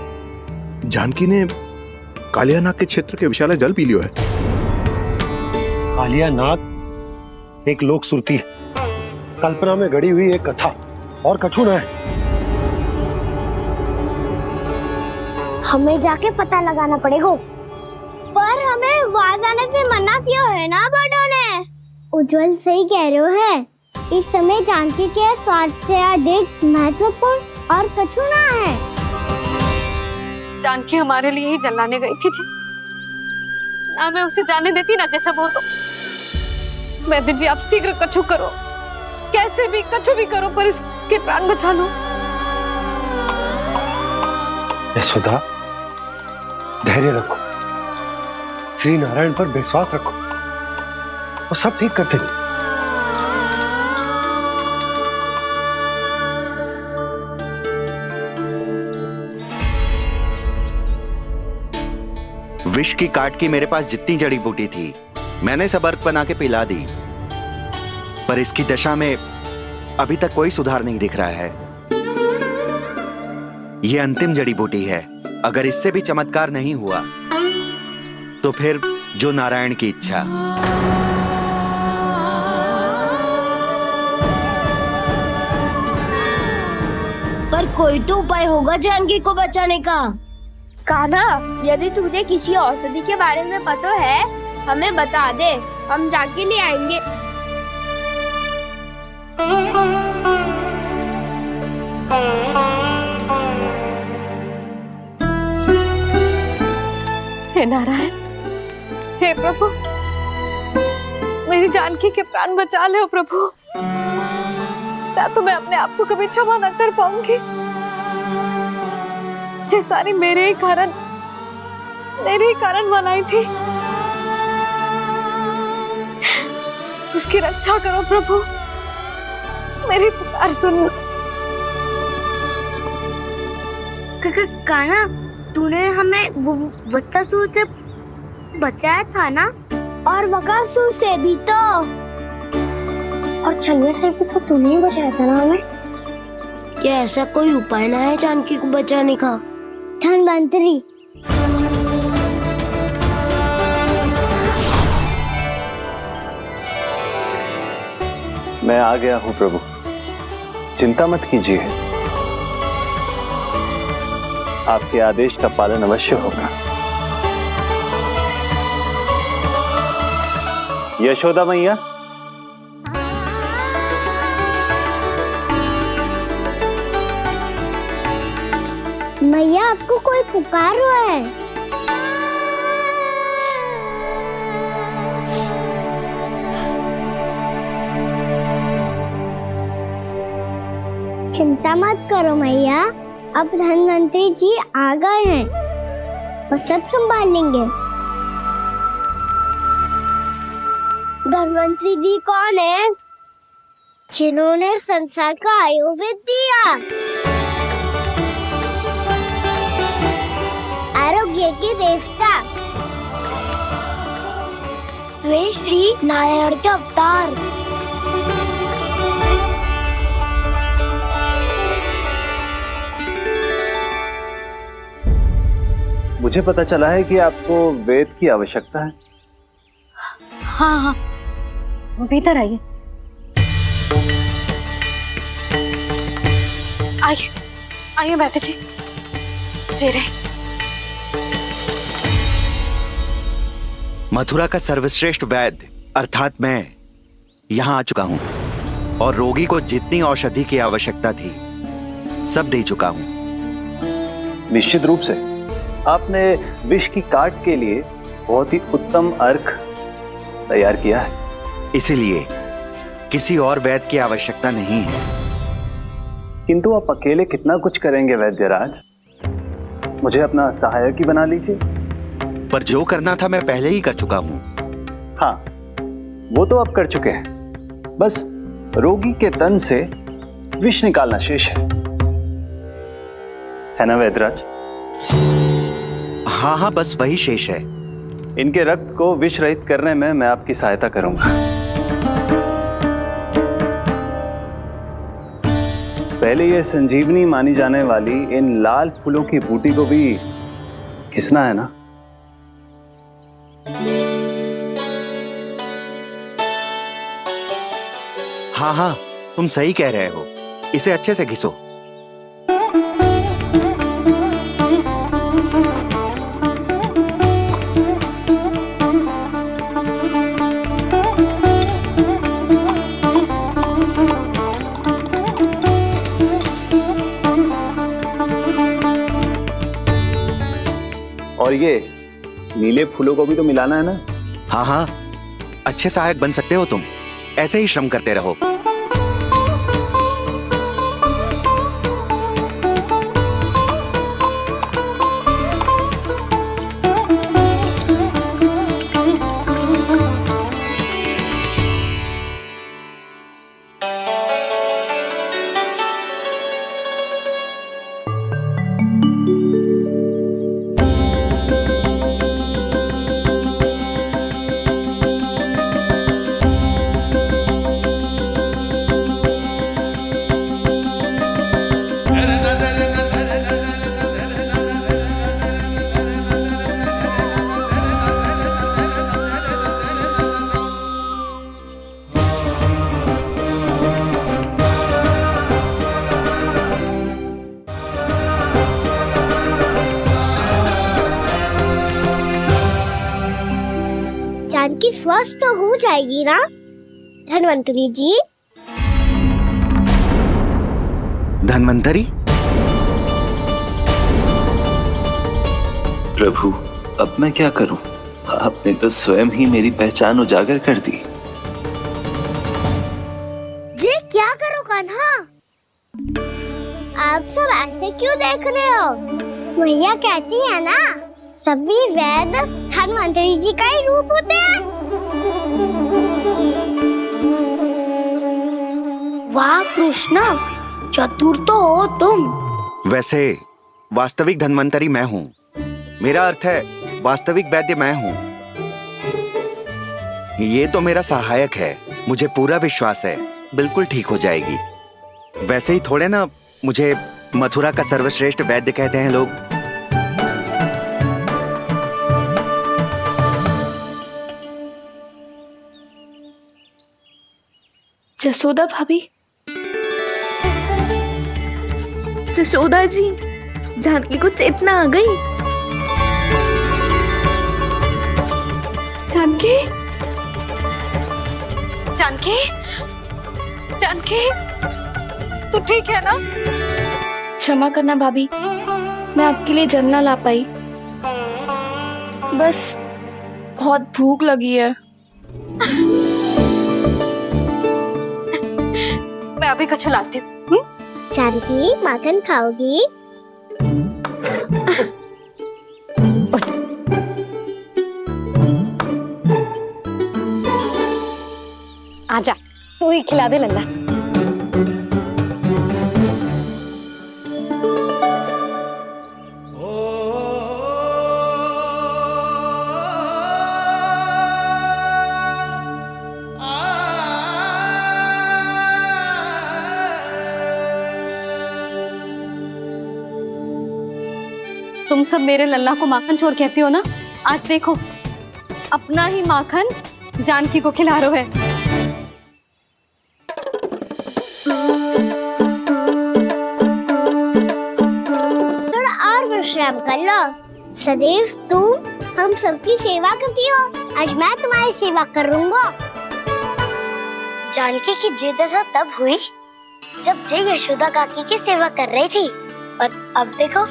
जानकी ने कालिया नाग के क्षेत्र के विशाल जल पी लियो है। कालिया नाग? एक लोक सुरती है, कल्पना में गढ़ी हुई एक कथा, और कछु ना है। हमें जाके पता लगाना पड़ेगा। पर हमें वहां जाने से मना क्यों है ना बड़ों ने? उज्जवल सही कह रहे हो है। इस समय जानकी के स्वार्थ से अधिक महत्वपूर्ण और कछु ना है। जानकी हमारे लिए ही जलाने गई थी जी, ना मैं उसे जाने देती ना जैसा वो तो। वैद्य जी आप शीघ्र कछु करो, कैसे भी कछु भी करो, पर इसके प्राण बचा लो। यशोदा, धैर्य रखो, श्री नारायण पर विश्वास रखो, वो सब ठीक कर देंगे। विष की काट की मेरे पास जितनी जड़ी बूटी थी मैंने सब अर्क बना के पिला दी, पर इसकी दशा में अभी तक कोई सुधार नहीं दिख रहा है। यह अंतिम जड़ी बूटी है, अगर इससे भी चमत्कार नहीं हुआ तो फिर जो नारायण की इच्छा। पर कोई तो उपाय होगा जानकी को बचाने का। कान्हा, यदि तुझे किसी औषधि के बारे में पता है हमें बता दे, हम जाके ले आएंगे। हे नारायण, हे प्रभु, मेरी जानकी के प्राण बचा ले प्रभु। या तो मैं अपने आप को कभी क्षमा न कर पाऊंगी। ये सारी मेरे ही कारण बनाई थी। उसकी रक्षा करो प्रभु, मेरी पुकार सुनो। कान्हा, तूने हमें बत्तासुर से बचाया था ना? और बकासुर से भी तो, और छलवे से भी तो तूने ही बचाया था ना हमें। क्या ऐसा कोई उपाय ना है जानकी को बचाने का? धन्वंतरी, मैं आ गया हूं प्रभु, चिंता मत कीजिए, आपके आदेश का पालन अवश्य होगा। यशोदा मैया, मैया आपको कोई पुकार रहा है। चिंता मत करो मैया, अब धन्वंतरी जी आ गए हैं, वो सब संभाल लेंगे। धन्वंतरी जी कौन है? जिन्होंने संसार का आयुर्वेद दिया, आरोग्य के देवता, वे श्री नारायण के अवतार। मुझे पता चला है कि आपको वेद की आवश्यकता है। हाँ हाँ, भीतर आइए। आइए आइए वैद्य जी, जी रहे। मथुरा का सर्वश्रेष्ठ वैद्य अर्थात मैं यहां आ चुका हूं और रोगी को जितनी औषधि की आवश्यकता थी सब दे चुका हूं। निश्चित रूप से आपने विष की काट के लिए बहुत ही उत्तम अर्क तैयार किया है, इसीलिए किसी और वैद्य की आवश्यकता नहीं है। किंतु आप अकेले कितना कुछ करेंगे वैद्यराज, मुझे अपना सहायक ही बना लीजिए। पर जो करना था मैं पहले ही कर चुका हूं। हाँ, वो तो आप कर चुके हैं, बस रोगी के तन से विष निकालना शेष है ना वैद्यराज? हाँ हाँ, बस वही शेष है। इनके रक्त को विष रहित करने में मैं आपकी सहायता करूंगा। पहले ये संजीवनी मानी जाने वाली इन लाल फूलों की बूटी को भी घिसना है ना? हाँ हाँ, तुम सही कह रहे हो, इसे अच्छे से घिसो। और ये नीले फूलों को भी तो मिलाना है ना? हाँ हाँ, अच्छे सहायक बन सकते हो तुम, ऐसे ही श्रम करते रहो। जानकी स्वस्थ तो हो जाएगी ना धन्वंतरी जी? धन्वंतरी? प्रभु, अब मैं क्या करूं? आपने तो स्वयं ही मेरी पहचान उजागर कर दी। जी क्या करो कान्हा? आप सब ऐसे क्यों देख रहे हो? मैया कहती है ना, सभी वेद धन्वंतरी जी का ही रूप होते हैं। वाह कृष्णा, चतुर तो हो तुम। वैसे वास्तविक धन्वंतरी मैं हूँ, मेरा अर्थ है वास्तविक वैद्य मैं हूँ। ये तो मेरा सहायक है, मुझे पूरा विश्वास है बिल्कुल ठीक हो जाएगी। वैसे ही थोड़े ना मुझे मथुरा का सर्वश्रेष्ठ वैद्य कहते हैं लोग। जसोदा भाभी, जसोदा जी, जानकी को चेतना आ गई। जानकी, जानकी, जानकी, तू ठीक है ना? क्षमा करना भाभी, मैं आपके लिए जल ना ला पाई। बस बहुत भूख लगी है। मैं अभी कुछ लाती हूँ। जानकी माखन खाओगी? आजा, तू ही खिला दे लल्ला। तुम सब मेरे लल्ला को माखन चोर कहती हो ना? आज देखो, अपना ही माखन जानकी को खिला रहे है। थोड़ा और विश्राम कर लो। सदैव तुम हम सबकी सेवा करती हो, आज मैं तुम्हारी सेवा करूंगा। जानकी की जिज्ञासा तब हुई जब जय यशोदा काकी की सेवा कर रही थी, और अब देखो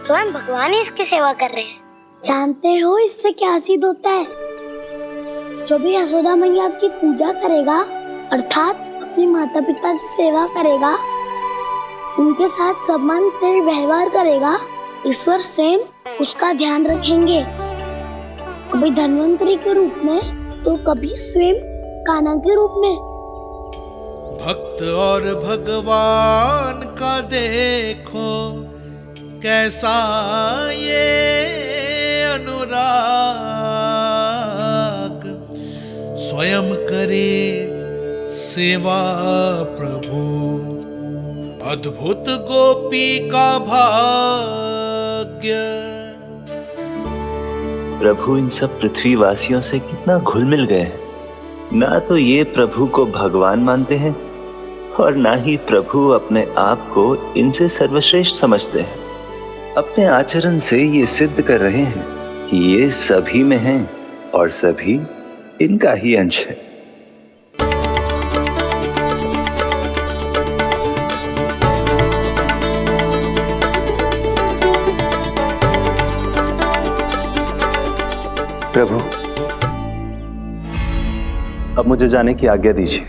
स्वयं भगवान ही इसकी सेवा कर रहे हैं। जानते हो इससे क्या सिद्ध होता है? जो भी यशोदा मैया की पूजा करेगा, अर्थात अपने माता पिता की सेवा करेगा, उनके साथ सम्मान से व्यवहार करेगा, ईश्वर स्वयं उसका ध्यान रखेंगे। कभी धन्वंतरी के रूप में तो कभी स्वयं कान्हा के रूप में। भक्त और भगवान का देखो कैसा ये अनुराग, स्वयं करे सेवा प्रभु, अद्भुत गोपी का भाग्य। प्रभु इन सब पृथ्वीवासियों से कितना घुल मिल गए हैं, ना तो ये प्रभु को भगवान मानते हैं और ना ही प्रभु अपने आप को इनसे सर्वश्रेष्ठ समझते हैं। अपने आचरण से ये सिद्ध कर रहे हैं कि ये सभी में हैं और सभी इनका ही अंश है। प्रभु, अब मुझे जाने की आज्ञा दीजिए।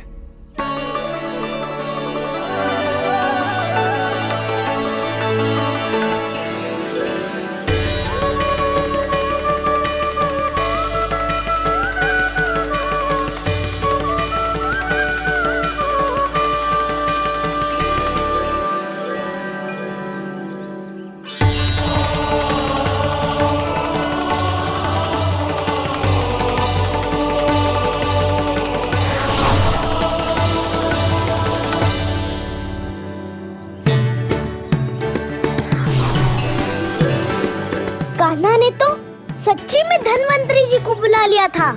कान्हा ने तो सच्ची में धन्वंतरी जी को बुला लिया था।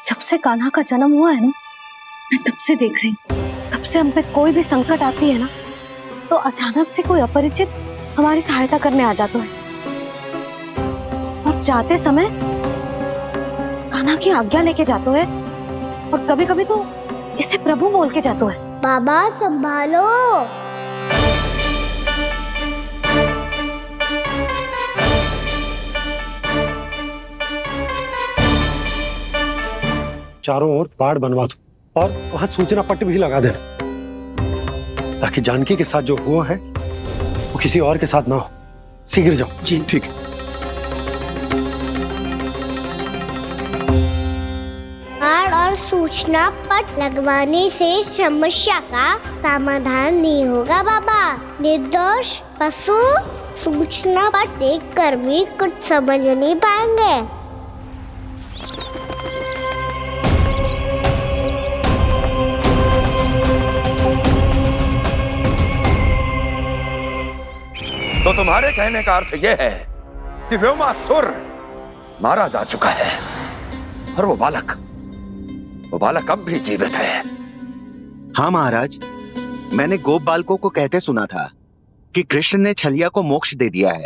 जब से कान्हा का जन्म हुआ है ना, मैं तब से देख रही हूँ, तब से हम पे कोई भी संकट आती है ना, तो अचानक से कोई अपरिचित हमारी सहायता करने आ जाता है और जाते समय कान्हा की आज्ञा लेके जाते है और कभी कभी तो इसे प्रभु बोल के जाते है। बाबा संभालो। चारों ओर बाड़ बनवा दो और वहां सूचना पट्ट भी लगा देना, ताकि जानकी के साथ जो हुआ है वो किसी और के साथ ना हो। शीघ्र जाओ। जी ठीक है। बाड़ और सूचना पट लगवाने से समस्या का समाधान नहीं होगा बाबा। निर्दोष पशु सूचना पट देखकर भी कुछ समझ नहीं पाएंगे। तो तुम्हारे कहने का अर्थ यह है कि व्योमासुर मारा जा चुका है और वो बालक अब भी जीवित है। हाँ महाराज, मैंने गोप बालकों को कहते सुना था कि कृष्ण ने छलिया को मोक्ष दे दिया है,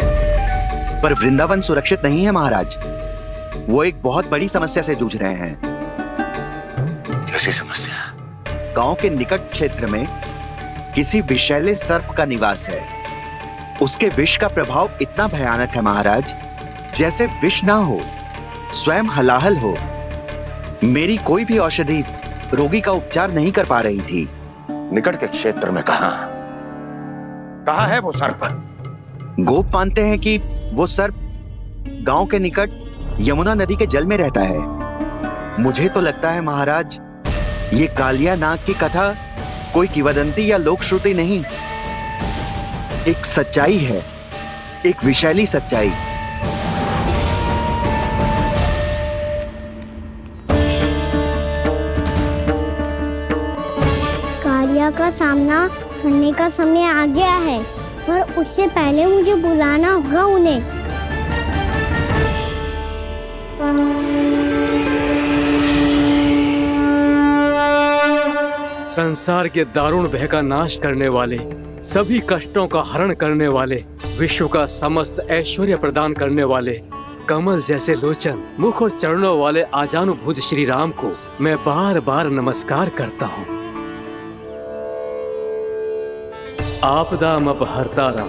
पर वृंदावन सुरक्षित नहीं है महाराज। वो एक बहुत बड़ी समस्या से जूझ रहे हैं। कैसी समस्या? गांव के निकट क्षेत्र में किसी विषैले सर्प का निवास है। उसके विष का प्रभाव इतना भयानक है महाराज, जैसे विष ना हो, स्वयं हलाहल हो। मेरी कोई भी औषधि रोगी का उपचार नहीं कर पा रही थी। निकट के क्षेत्र में कहां है वो सर्प? गोप मानते हैं कि वो सर्प गांव के निकट यमुना नदी के जल में रहता है। मुझे तो लगता है महाराज, ये कालिया नाग की कथा कोई किंवदंती या लोक श्रुति नहीं, एक सच्चाई है, एक विषैली सच्चाई। कालिया का सामना करने का समय आ गया है, पर उससे पहले मुझे बुलाना होगा उन्हें। संसार के दारुण भय का नाश करने वाले, सभी कष्टों का हरण करने वाले, विश्व का समस्त ऐश्वर्य प्रदान करने वाले, कमल जैसे लोचन, मुख और चरणों वाले आजानुभुज श्री राम को मैं बार बार नमस्कार करता हूँ। आपदामपहर्तारं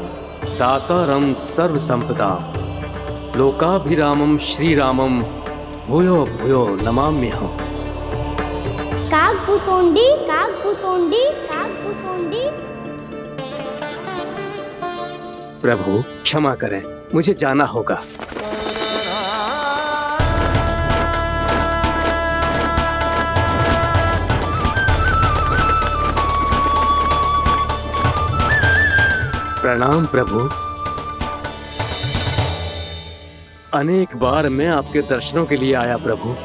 दातारं सर्व संपदाम लोकाभिरामं श्री रामं भूयो भूयो नमाम्यहम्। कागभूषोंडी कागभूषोंडी कागभूषोंडी। प्रभु क्षमा करें, मुझे जाना होगा। प्रणाम प्रभु। अनेक बार मैं आपके दर्शनों के लिए आया प्रभु।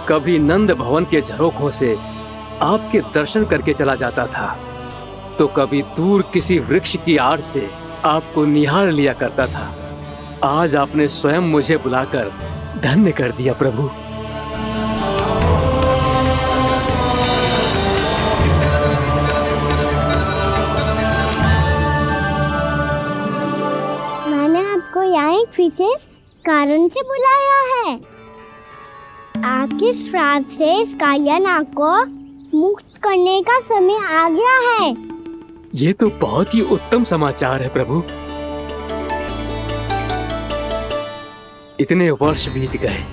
कभी नंद भवन के झरोखों से आपके दर्शन करके चला जाता था, तो कभी दूर किसी वृक्ष की आड़ से आपको निहार लिया करता था। आज आपने स्वयं मुझे बुलाकर धन्य कर दिया प्रभु। मैंने आपको यहाँ एक विशेष कारण से बुलाया है। आपके श्राप से इस कालिया नाग को मुक्त करने का समय आ गया है। ये तो बहुत ही उत्तम समाचार है प्रभु। इतने वर्ष बीत गए,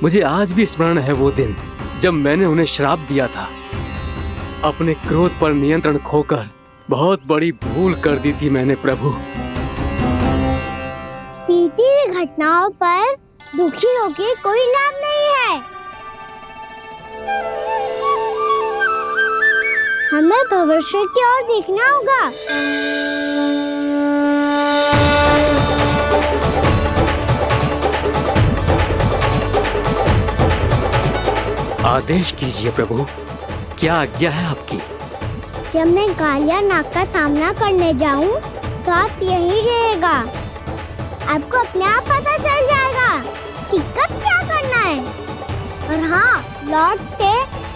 मुझे आज भी स्मरण है वो दिन जब मैंने उन्हें श्राप दिया था। अपने क्रोध पर नियंत्रण खोकर बहुत बड़ी भूल कर दी थी मैंने प्रभु। बीती हुई घटनाओं पर दुखी होके कोई लाभ नहीं है। हमें भविष्य की ओर देखना होगा। आदेश कीजिए प्रभु, क्या आज्ञा है आपकी? जब मैं कालिया नाग का सामना करने जाऊं, तो आप यहीं रहेगा। आपको अपने आप पता चल जाएगा कि कब क्या करना है। और हाँ, लौटते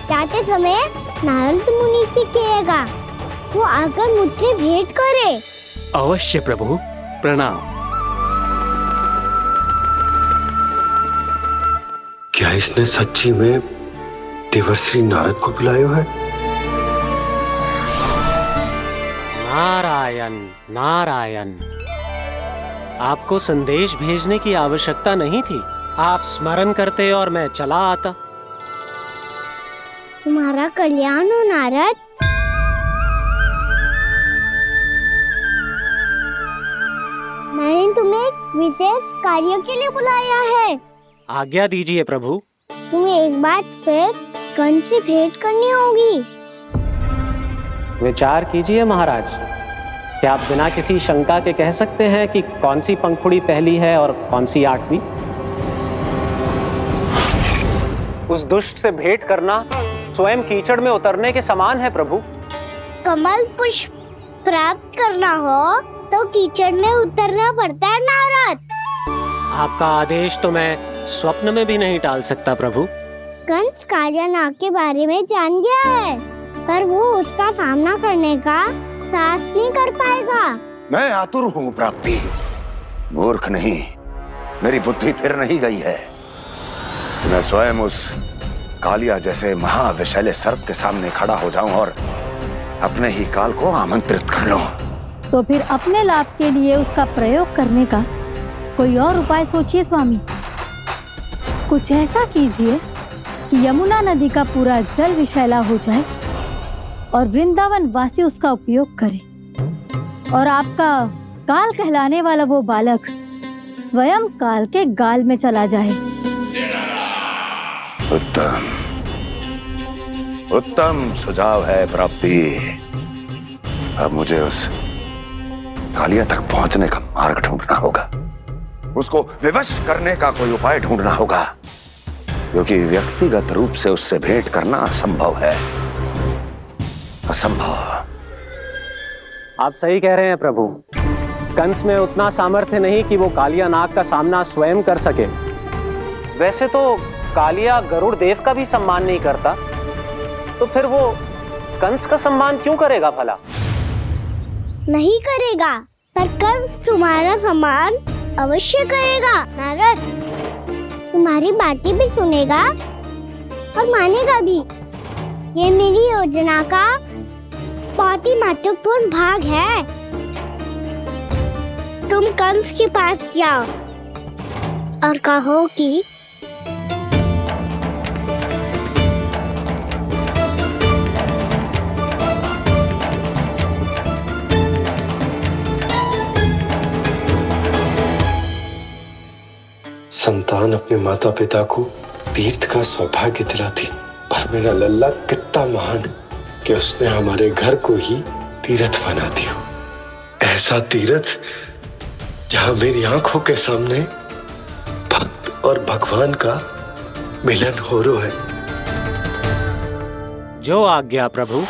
जाते समय नारद मुनि से कहिएगा, वो आकर मुझसे भेंट करे। अवश्य प्रभु, प्रणाम। क्या इसने सच्ची में देवर्षि नारद को बुलाया है? नारायण नारायण, आपको संदेश भेजने की आवश्यकता नहीं थी। आप स्मरण करते और मैं चला आता। तुम्हारा कल्याण हो नारद। मैंने तुम्हें एक विशेष कार्य के लिए बुलाया है। आज्ञा दीजिए प्रभु। तुम्हें एक बार फिर कंस से भेंट करनी होगी। विचार कीजिए महाराज, क्या आप बिना किसी शंका के कह सकते हैं कि कौन सी पंखुड़ी पहली है और कौन सी आठवीं? उस दुष्ट से भेंट करना स्वयं कीचड़ में उतरने के समान है प्रभु। कमल पुष्प प्राप्त करना हो तो कीचड़ में उतरना पड़ता है नारद। आपका आदेश तो मैं स्वप्न में भी नहीं टाल सकता प्रभु। कंस कालिया नाग के बारे में जान गया है, पर वो उसका सामना करने का साहस नहीं कर पाएगा। मैं आतुर हूँ प्राप्ति, मूर्ख नहीं। मेरी बुद्धि फिर नहीं गई है। मैं स्वयं उस कालिया जैसे महाविषैले सर्प के सामने खड़ा हो जाऊं और अपने ही काल को आमंत्रित कर लूं। तो फिर अपने लाभ के लिए उसका प्रयोग करने का कोई और उपाय सोचिए स्वामी। कुछ ऐसा कीजिए कि यमुना नदी का पूरा जल विषैला हो जाए और वृंदावन वासी उसका उपयोग करे, और आपका काल कहलाने वाला वो बालक स्वयं काल के गाल में चला जाए। उत्तम उत्तम सुझाव है प्राप्ति। अब मुझे उस कालिया तक पहुंचने का मार्ग ढूंढना होगा। उसको विवश करने का कोई उपाय ढूंढना होगा, क्योंकि व्यक्तिगत रूप से उससे भेंट करना असंभव है। असंभव। आप सही कह रहे हैं प्रभु। कंस में उतना सामर्थ्य नहीं कि वो कालिया नाग का सामना स्वयं कर सके। वैसे तो कालिया गरुड़ देव का भी सम्मान नहीं करता, तो फिर वो कंस का सम्मान क्यों करेगा भला? नहीं करेगा, पर कंस तुम्हारा सम्मान अवश्य करेगा नारद। तुम्हारी बातें भी सुनेगा और मानेगा भी। ये मेरी योजना का बहुत ही महत्वपूर्ण भाग है। तुम कंस के पास जाओ और कहो कि संतान अपने माता पिता को तीर्थ का सौभाग्य दिलाती, पर मेरा लल्ला कितना महान कि उसने हमारे घर को ही तीर्थ बना दिया। ऐसा तीर्थ जहां मेरी आंखों के सामने भक्त और भगवान का मिलन हो रहा है। जो आज्ञा प्रभु।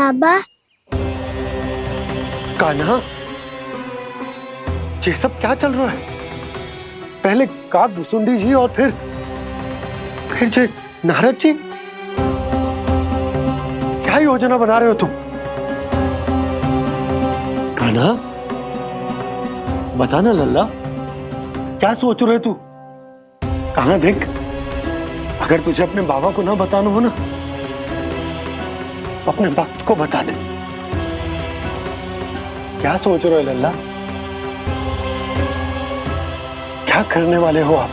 बाबा। कान्हा, ये सब क्या चल रहा है? पहले काग भुसुंडी जी और फिर जे नारद जी। क्या योजना बना रहे हो तुम? कान्हा, बताना लल्ला, क्या सोच रहे तू? कान्हा देख, अगर तुझे अपने बाबा को ना बताना हो ना, अपने भक्त को बता दे। क्या सोच रहे हो लल्ला? क्या करने वाले हो आप?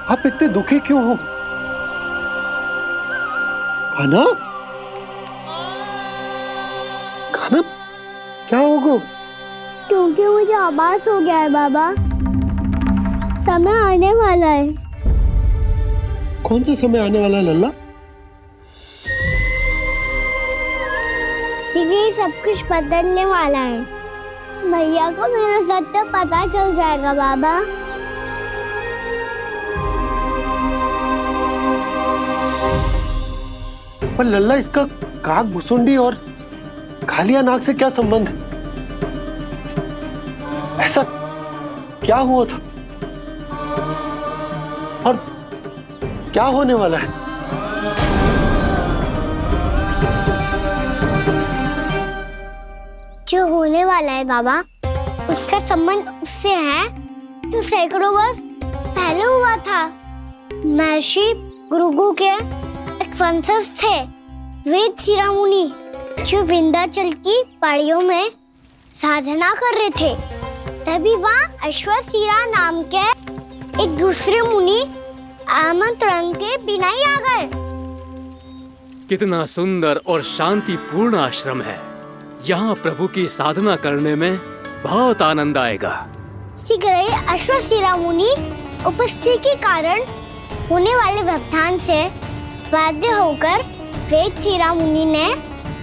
आप इतने दुखी क्यों हो? कान्हा, कान्हा, क्या होगा? क्योंकि मुझे आभास हो गया है बाबा, समय आने वाला है। कौन सा समय आने वाला है लल्ला? सीधे सब कुछ बदलने वाला है। भैया को मेरा सत्य पता चल जाएगा बाबा। पर लल्ला, इसका काग भुसुंडी और कालिया नाग से क्या संबंध है? ऐसा क्या हुआ था और क्या होने वाला है? जो होने वाला है बाबा, उसका संबंध उससे है जो सैकड़ों वर्ष पहले हुआ था। महर्षि भृगु के एक वंशज थे वेदशिरा मुनि, जो विंध्याचल की पहाड़ियों में साधना कर रहे थे। तभी वहाँ अश्वशिरा नाम के एक दूसरे मुनि आमंत्रण के बिना ही आ गए। कितना सुंदर और शांतिपूर्ण आश्रम है। यहाँ प्रभु की साधना करने में बहुत आनंद आएगा। शीघ्र ही अश्वशिरा मुनि उपस्थिति के कारण होने वाले व्यवधान से बाध्य होकर वेदशिरा मुनि ने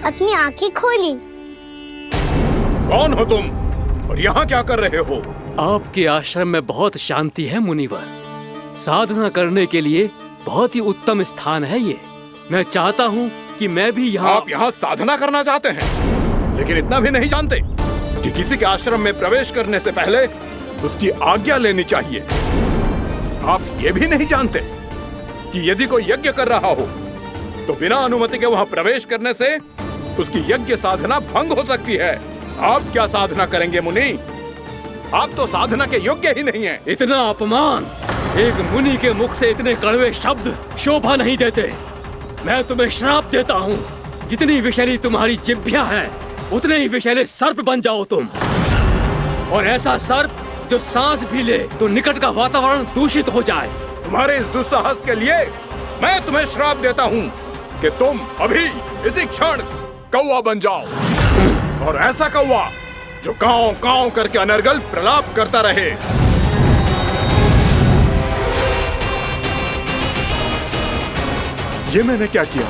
अपनी आंखें खोली। कौन हो तुम और यहाँ क्या कर रहे हो? आपके आश्रम में बहुत शांति है मुनिवर। साधना करने के लिए बहुत ही उत्तम स्थान है ये। मैं चाहता हूँ कि मैं भी यहाँ। आप यहाँ साधना करना चाहते हैं, लेकिन इतना भी नहीं जानते कि किसी के आश्रम में प्रवेश करने से पहले उसकी आज्ञा लेनी चाहिए। आप ये भी नहीं जानते कि यदि कोई यज्ञ कर रहा हो तो बिना अनुमति के वहाँ प्रवेश करने से उसकी यज्ञ साधना भंग हो सकती है। आप क्या साधना करेंगे मुनि? आप तो साधना के योग्य ही नहीं हैं। इतना अपमान! एक मुनि के मुख से इतने कड़वे शब्द शोभा नहीं देते। मैं तुम्हें श्राप देता हूँ, जितनी विषैली तुम्हारी जिह्वा है उतने ही विषैले सर्प बन जाओ तुम। और ऐसा सर्प जो सांस भी ले तो निकट का वातावरण दूषित हो जाए। तुम्हारे इस दुस्साहस के लिए मैं तुम्हें श्राप देता हूँ कि तुम अभी इसी क्षण कौवा बन जाओ, और ऐसा कौवा जो कांव कांव करके अनर्गल प्रलाप करता रहे। ये मैंने क्या किया?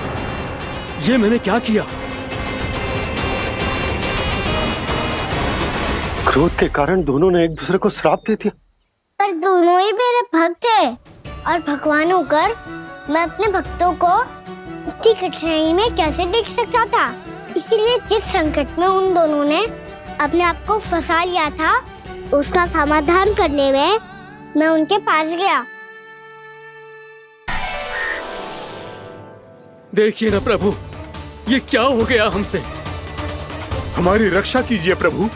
ये मैंने क्या किया? क्रोध के कारण दोनों ने एक दूसरे को श्राप दे दिया। पर दोनों ही मेरे भक्त थे, और भगवान होकर मैं अपने भक्तों को इतनी कठिनाई में कैसे देख सकता था। इसीलिए जिस संकट में उन दोनों ने अपने आप को फंसा लिया था, उसका समाधान करने में मैं उनके पास गया। देखिए ना प्रभु, ये क्या हो गया हमसे? हमारी रक्षा कीजिए प्रभु,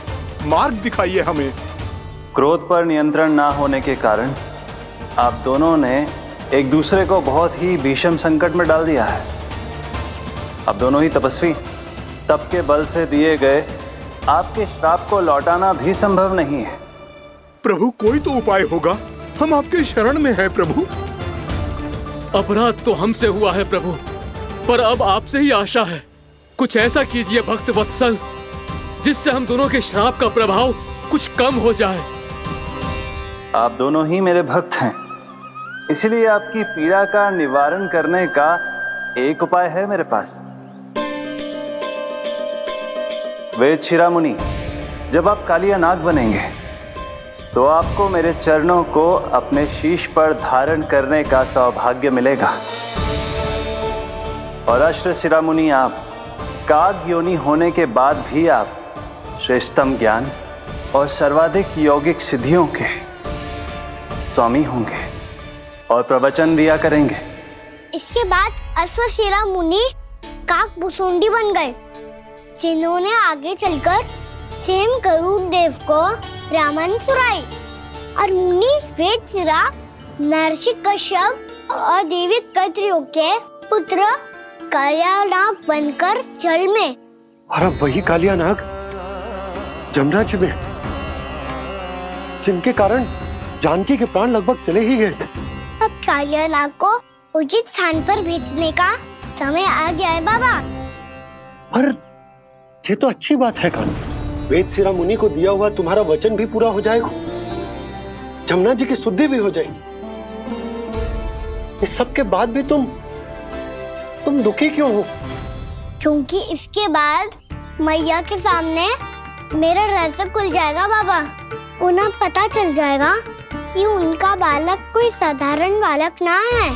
मार्ग दिखाइए हमें। क्रोध पर नियंत्रण ना होने के कारण आप दोनों ने एक दूसरे को बहुत ही भीषण संकट में डाल दिया है। आप दोनों ही तपस्वी, तप के बल से दिए गए आपके श्राप को लौटाना भी संभव नहीं है। प्रभु, कोई तो उपाय होगा, हम आपके शरण में हैं प्रभु। अपराध तो हमसे हुआ है प्रभु, पर अब आपसे ही आशा है। कुछ ऐसा कीजिए भक्त वत्सल, जिससे हम दोनों के श्राप का प्रभाव कुछ कम हो जाए। आप दोनों ही मेरे भक्त हैं, इसलिए आपकी पीड़ा का निवारण करने का एक उपाय है मेरे पास। वेदशिरा मुनि, जब आप कालिया नाग बनेंगे तो आपको मेरे चरणों को अपने शीश पर धारण करने का सौभाग्य मिलेगा। और अश्र शिरोमुनि, आप काग योनि होने के बाद भी आप श्रेष्ठतम ज्ञान और सर्वाधिक यौगिक सिद्धियों के स्वामी होंगे और प्रवचन दिया करेंगे। इसके बाद अश्वशिरा मुनि काकभुसुंडी बन गए, जिन्होंने आगे चलकर स्वयं गरुड़ देव को रामायण सुनाई। और मुनि वेदशिरा, महर्षि कश्यप और देवी कैत्रियों के पुत्र कालियानाग बनकर जल में। और अब वही कालियानाग जमुना जी में, जिनके कारण जानकी के प्राण लगभग चले ही गए थे। अब कालियानाग को उचित स्थान पर भेजने का समय आ गया है बाबा। पर ये तो अच्छी बात है कान्हा, वेदशिरा मुनि को दिया हुआ तुम्हारा वचन भी पूरा हो जाएगा, जमुना जी की शुद्धि भी हो जाएगी। इस सब के बाद भी तुम दुखी क्यों हो? क्योंकि इसके बाद मैया के सामने मेरा रहस्य खुल जाएगा बाबा। उन्हें पता चल जाएगा कि उनका बालक कोई साधारण बालक ना है।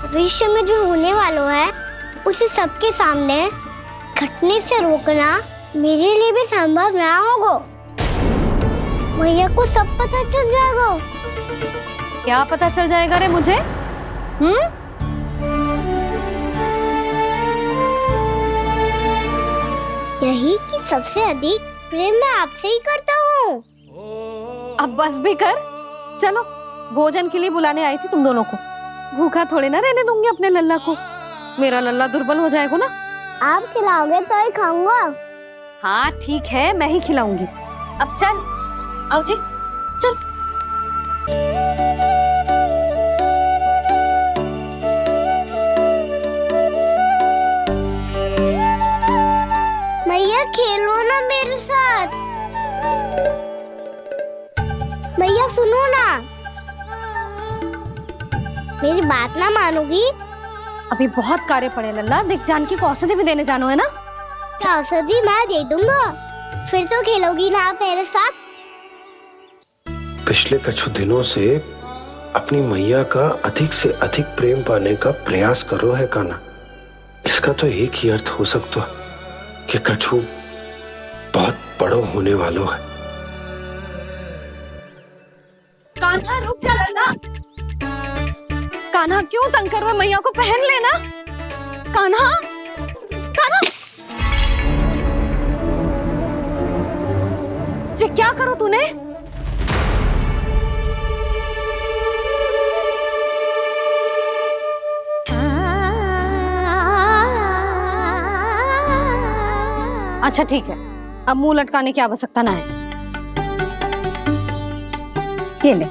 भविष्य में जो होने वाला है उसे सबके सामने घटने से रोकना मेरे लिए भी संभव ना होगा। मैया को सब पता चल जाएगा। क्या पता चल जाएगा रे मुझे? यही कि सबसे अधिक प्रेम मैं आपसे ही करता हूँ। अब बस भी कर, चलो भोजन के लिए बुलाने आई थी तुम दोनों को। भूखा थोड़े ना रहने दूंगी अपने लल्ला को, मेरा लल्ला दुर्बल हो जाएगा ना। आप खिलाओगे तो ही खाऊंगा। हाँ ठीक है, मैं ही खिलाऊंगी। अब चल, आओ जी, चल। मैया खेलो ना मेरे साथ। मैया सुनो ना, मेरी बात ना मानोगी? अभी बहुत कार्य पड़े लल्ला, देख जानकी को औषधि भी देने जानो है ना। औषधि मैं दे दूंगा, फिर तो खेलोगी ना आप मेरे साथ। पिछले कुछ दिनों से अपनी मैया का अधिक से अधिक प्रेम पाने का प्रयास करो है कान्हा। इसका तो एक ही अर्थ हो सकता कि कछु बहुत बड़ो होने वालों है। कान्हा रुक जा लल्ला। कान्हा क्यों तंग कर रहा है? मैया को पहन लेना। कान्हा, कान्हा, ये क्या करो तूने? अच्छा ठीक है, अब मुंह लटकाने की आवश्यकता ना है। ये ले।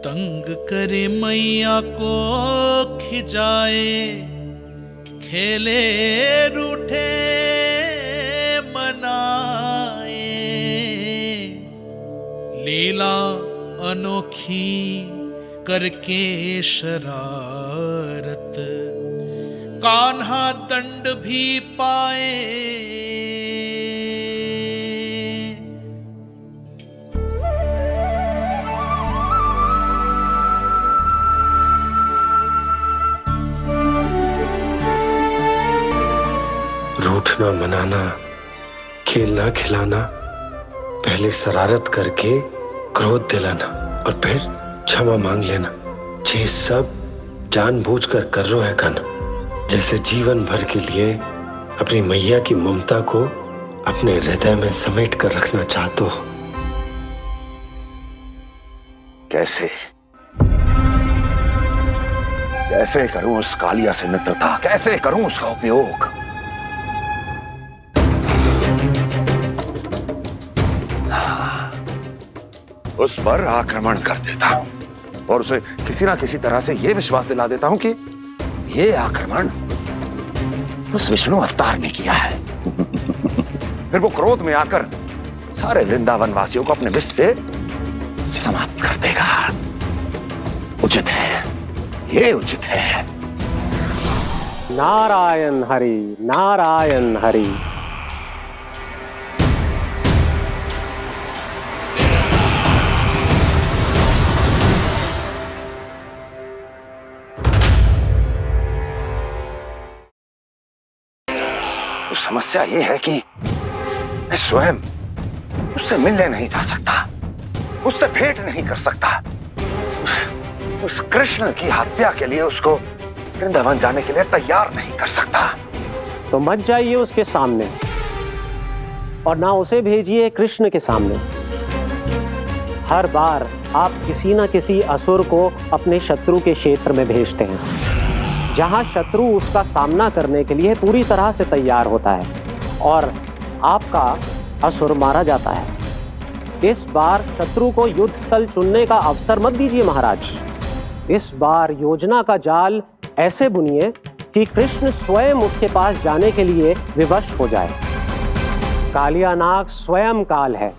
तंग करे मैया को खिंचाए, खेले रूठे मनाए, लीला अनोखी करके शरारत, कान्हा दंड भी पाए। रूठना मनाना, खेलना खिलाना, पहले शरारत करके क्रोध दिलाना और फिर क्षमा मांग लेना, ये सब जानबूझकर कर रहा है कान्हा। जैसे जीवन भर के लिए अपनी मैया की ममता को अपने हृदय में समेट कर रखना चाहते हो। कैसे कैसे करूं उस कालिया से मित्रता, कैसे करूं उसका उपयोग? उस पर आक्रमण कर देता और उसे किसी ना किसी तरह से यह विश्वास दिला देता हूं कि यह आक्रमण उस विष्णु अवतार ने किया है। फिर वो क्रोध में आकर सारे वृंदावन वासियों को अपने विष से समाप्त कर देगा। उचित है, ये उचित है। नारायण हरि, नारायण हरि। तो समस्या ये है कि मैं स्वयं उससे मिलने नहीं जा सकता, उससे भेंट नहीं कर सकता। उस कृष्ण की हत्या के लिए उसको वृंदावन जाने के लिए तैयार नहीं कर सकता। तो मत जाइए उसके सामने और ना उसे भेजिए कृष्ण के सामने। हर बार आप किसी ना किसी असुर को अपने शत्रु के क्षेत्र में भेजते हैं, जहां शत्रु उसका सामना करने के लिए पूरी तरह से तैयार होता है और आपका असुर मारा जाता है। इस बार शत्रु को युद्ध स्थल चुनने का अवसर मत दीजिए महाराज। इस बार योजना का जाल ऐसे बुनिए कि कृष्ण स्वयं उसके पास जाने के लिए विवश हो जाए। कालियानाग स्वयं काल है,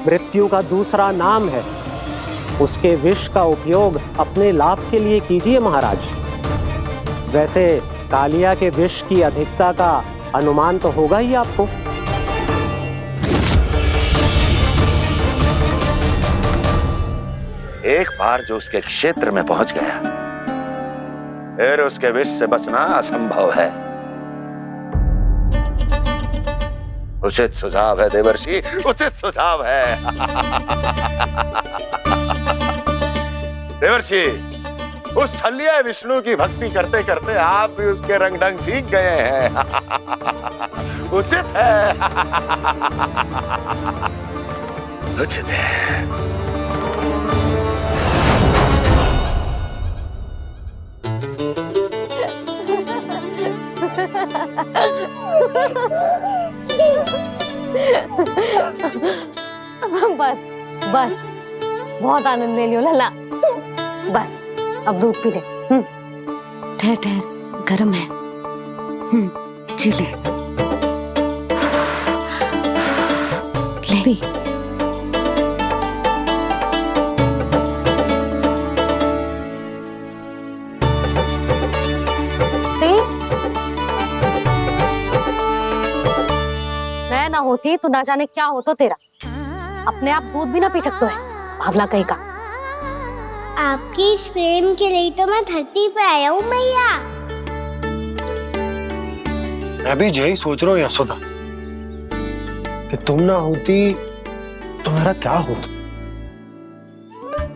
मृत्यु का दूसरा नाम है। उसके विष का उपयोग अपने लाभ के लिए कीजिए महाराज। वैसे कालिया के विष की अधिकता का अनुमान तो होगा ही आपको। एक बार जो उसके क्षेत्र में पहुंच गया, फिर उसके विष से बचना असंभव है। उचित सुझाव है देवर्षि, उचित सुझाव है। देवर्षि, उस छलिया विष्णु की भक्ति करते करते आप भी उसके रंग ढंग सीख गए हैं। उचित है, उचित है। बस बस, बहुत आनंद ले लियो लला। बस अब दूध पी ले। ठहर ठहर, गर्म है। जी ले ले। मैं ना होती तो ना जाने क्या होता तेरा। अपने आप दूध भी ना पी सकते है, भावला कहीं का। आपकी इस प्रेम के लिए तो मैं धरती पे आया हूँ मैया। मैं भी यही सोच रहा हूँ यशोदा कि तुम ना होती तो मेरा क्या होता।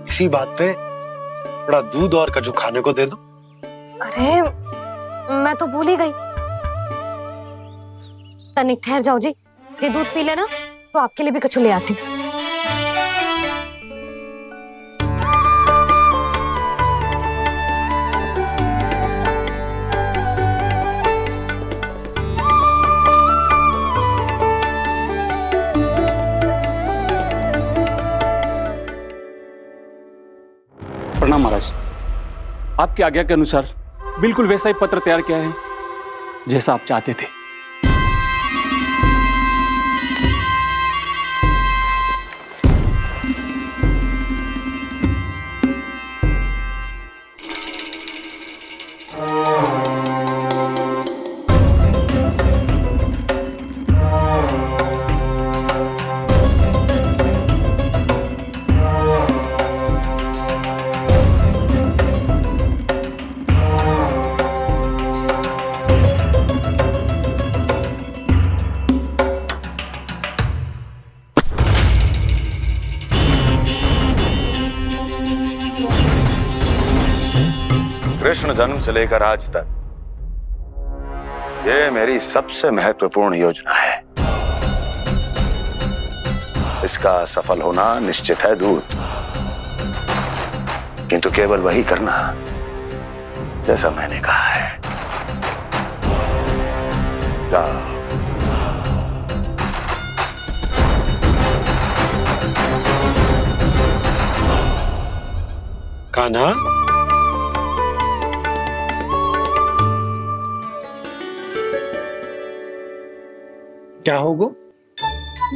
इसी बात पे थोड़ा दूध और कजू खाने को दे दो। अरे मैं तो भूल ही गई। तनिक ठहर जाओ जी, दूध पी लेना तो आपके लिए भी कछु ले आती। प्रणाम महाराज। आपकी आज्ञा के अनुसार बिल्कुल वैसा ही पत्र तैयार किया है जैसा आप चाहते थे। कृष्ण जन्म से लेकर आज तक ये मेरी सबसे महत्वपूर्ण योजना है। इसका सफल होना निश्चित है दूत, किंतु केवल वही करना जैसा मैंने कहा है। जाओ। कान्हा, क्या होगा?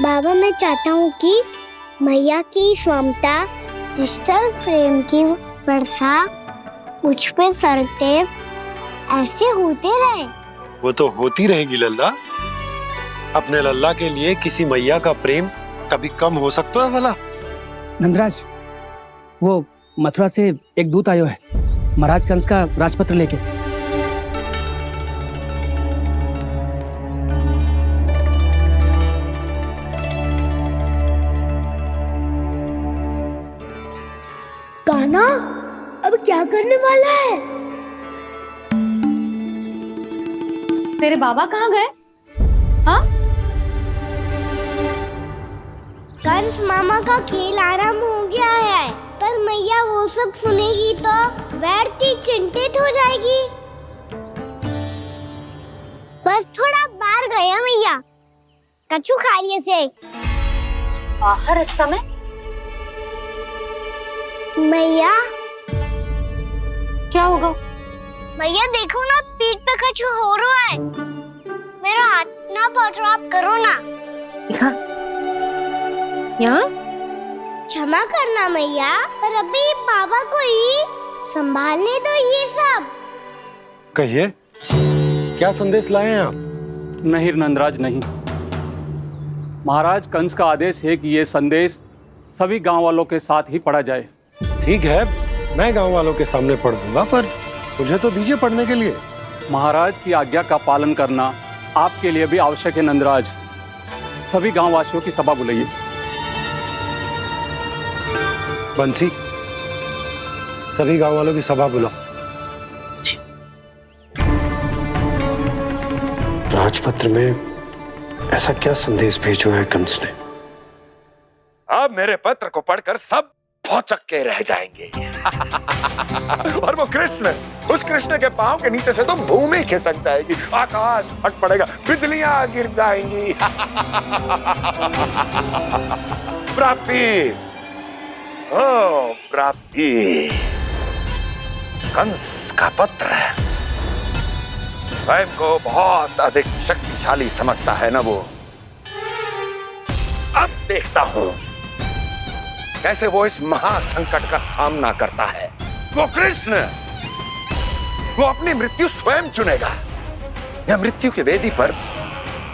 बाबा, मैं चाहता हूँ कि मैया की स्वमता क्रिस्टल फ्रेम की वर्षा मुझ पे सरतेव ऐसे होते रहे। वो तो होती रहेगी लल्ला। अपने लल्ला के लिए किसी मैया का प्रेम कभी कम हो सकता है भला? नंदराज, वो मथुरा से एक दूत आयो है महाराज कंस का राजपत्र लेके। कान्हा, अब क्या करने वाला है? तेरे बाबा कहाँ गए? हाँ? कंस मामा का खेल आरंभ हो गया है, पर मैया वो सब सुनेगी तो व्यर्थ ही चिंतित हो जाएगी। बस थोड़ा बाहर गया मैया, कछु खा लिए से। बाहर इस समय? मैया, क्या होगा? मैया देखो ना, पीठ पे कछु हो रहा है। मेरा हाथ ना पहुंचो, आप करो ना। दिखा यहाँ? क्षमा करना मैया, पर अभी बाबा को ही संभालने दो ये सब। कहिए, क्या संदेश लाए हैं आप? नहीं नंदराज, नहीं। महाराज कंस का आदेश है कि ये संदेश सभी गांव वालों के साथ ही पढ़ा जाए। ठीक है, मैं गांव वालों के सामने पढ़ दूंगा, पर मुझे तो दीजिए पढ़ने के लिए। महाराज की आज्ञा का पालन करना आपके लिए भी आवश्यक है नंदराज। सभी गांव वासियों की सभा बुलाइए। बंसी, सभी गांव वालों की सभा बुलाओ। राजपत्र में ऐसा क्या संदेश भेजो है कंस ने? अब मेरे पत्र को पढ़कर सब भौचक के रह जाएंगे। और वो कृष्ण, उस कृष्ण के पांव के नीचे से तो भूमि खिसक जाएगी, आकाश फट पड़ेगा, बिजलियां गिर जाएंगी। प्राप्ति, ओ प्राप्ति, कंस का पत्र। स्वयं को बहुत अधिक शक्तिशाली समझता है ना वो। अब देखता हूं कैसे वो इस महासंकट का सामना करता है। वो कृष्ण, वो अपनी मृत्यु स्वयं चुनेगा या मृत्यु की वेदी पर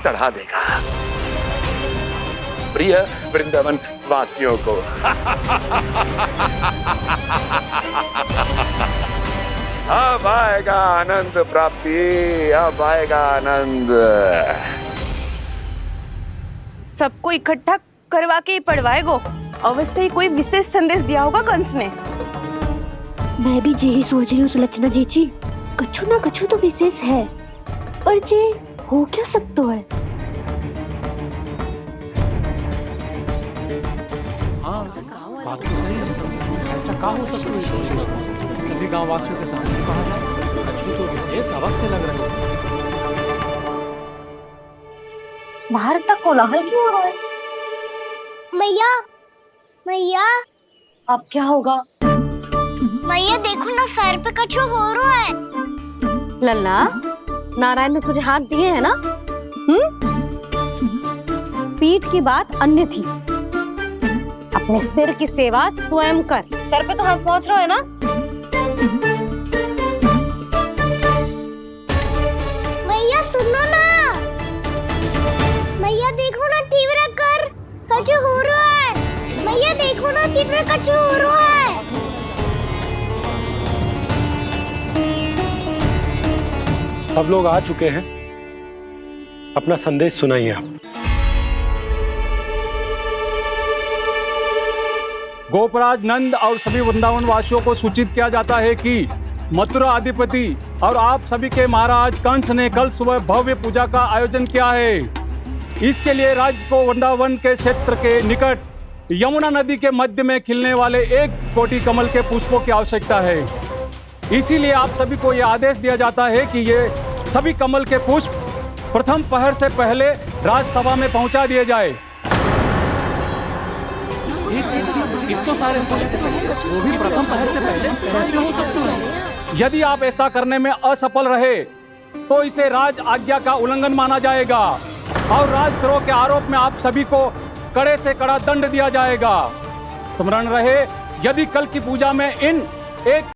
चढ़ा देगा प्रिय वृंदावन वासियों को। अब आएगा आनंद प्राप्ति, अब आएगा आनंद। सबको इकट्ठा करवा के ही पढ़वाएगो। अवश्य ही कोई विशेष संदेश दिया होगा कंस ने। मैं भी यही सोच रही हूँ सुलक्षणा जी, कछु ना कछु तो विशेष है, पर जे हो क्या सकता है? हाँ, बात तो सही है। ऐसा क्या हो सकता है? सभी गांव वासियों के सामने कहा जाए, कछु तो विशेष अवश्य लग रहा है। बाहर तक कोलाहल क्यों हो रहा है? मैया, मैया, अब क्या होगा? मैया देखो ना, सर पे कछु हो रहा है। लल्ला, नारायण ने तुझे हाथ दिए हैं ना? पीठ की बात अन्य थी। अपने सिर की सेवा स्वयं कर। सर पे तो हाथ पहुंच रहा है ना? मैया सुनो ना, मैया देखो ना, तीव्र कर कछु हो रहा है। मैया देखो ना, तीव्र कछु हो रहा है। सब लोग आ चुके हैं, अपना संदेश सुनाइए आप। गोपराज नंद और सभी वृंदावन वासियों को सूचित किया जाता है कि मथुरा अधिपति और आप सभी के महाराज कंस ने कल सुबह भव्य पूजा का आयोजन किया है। इसके लिए राज्य को वृंदावन के क्षेत्र के निकट यमुना नदी के मध्य में खिलने वाले 1 कोटि कमल के पुष्पों की आवश्यकता है। इसीलिए आप सभी को यह आदेश दिया जाता है कि ये सभी कमल के पुष्प प्रथम पहर से पहले राजसभा में पहुंचा दिए जाए। 100 सारे पुष्प वो भी प्रथम पहर से पहले कैसे हो सकता है? यदि आप ऐसा करने में असफल रहे तो इसे राज आज्ञा का उल्लंघन माना जाएगा और राजद्रोह के आरोप में आप सभी को कड़े से कड़ा दंड दिया जाएगा। स्मरण रहे, यदि कल की पूजा में इन एक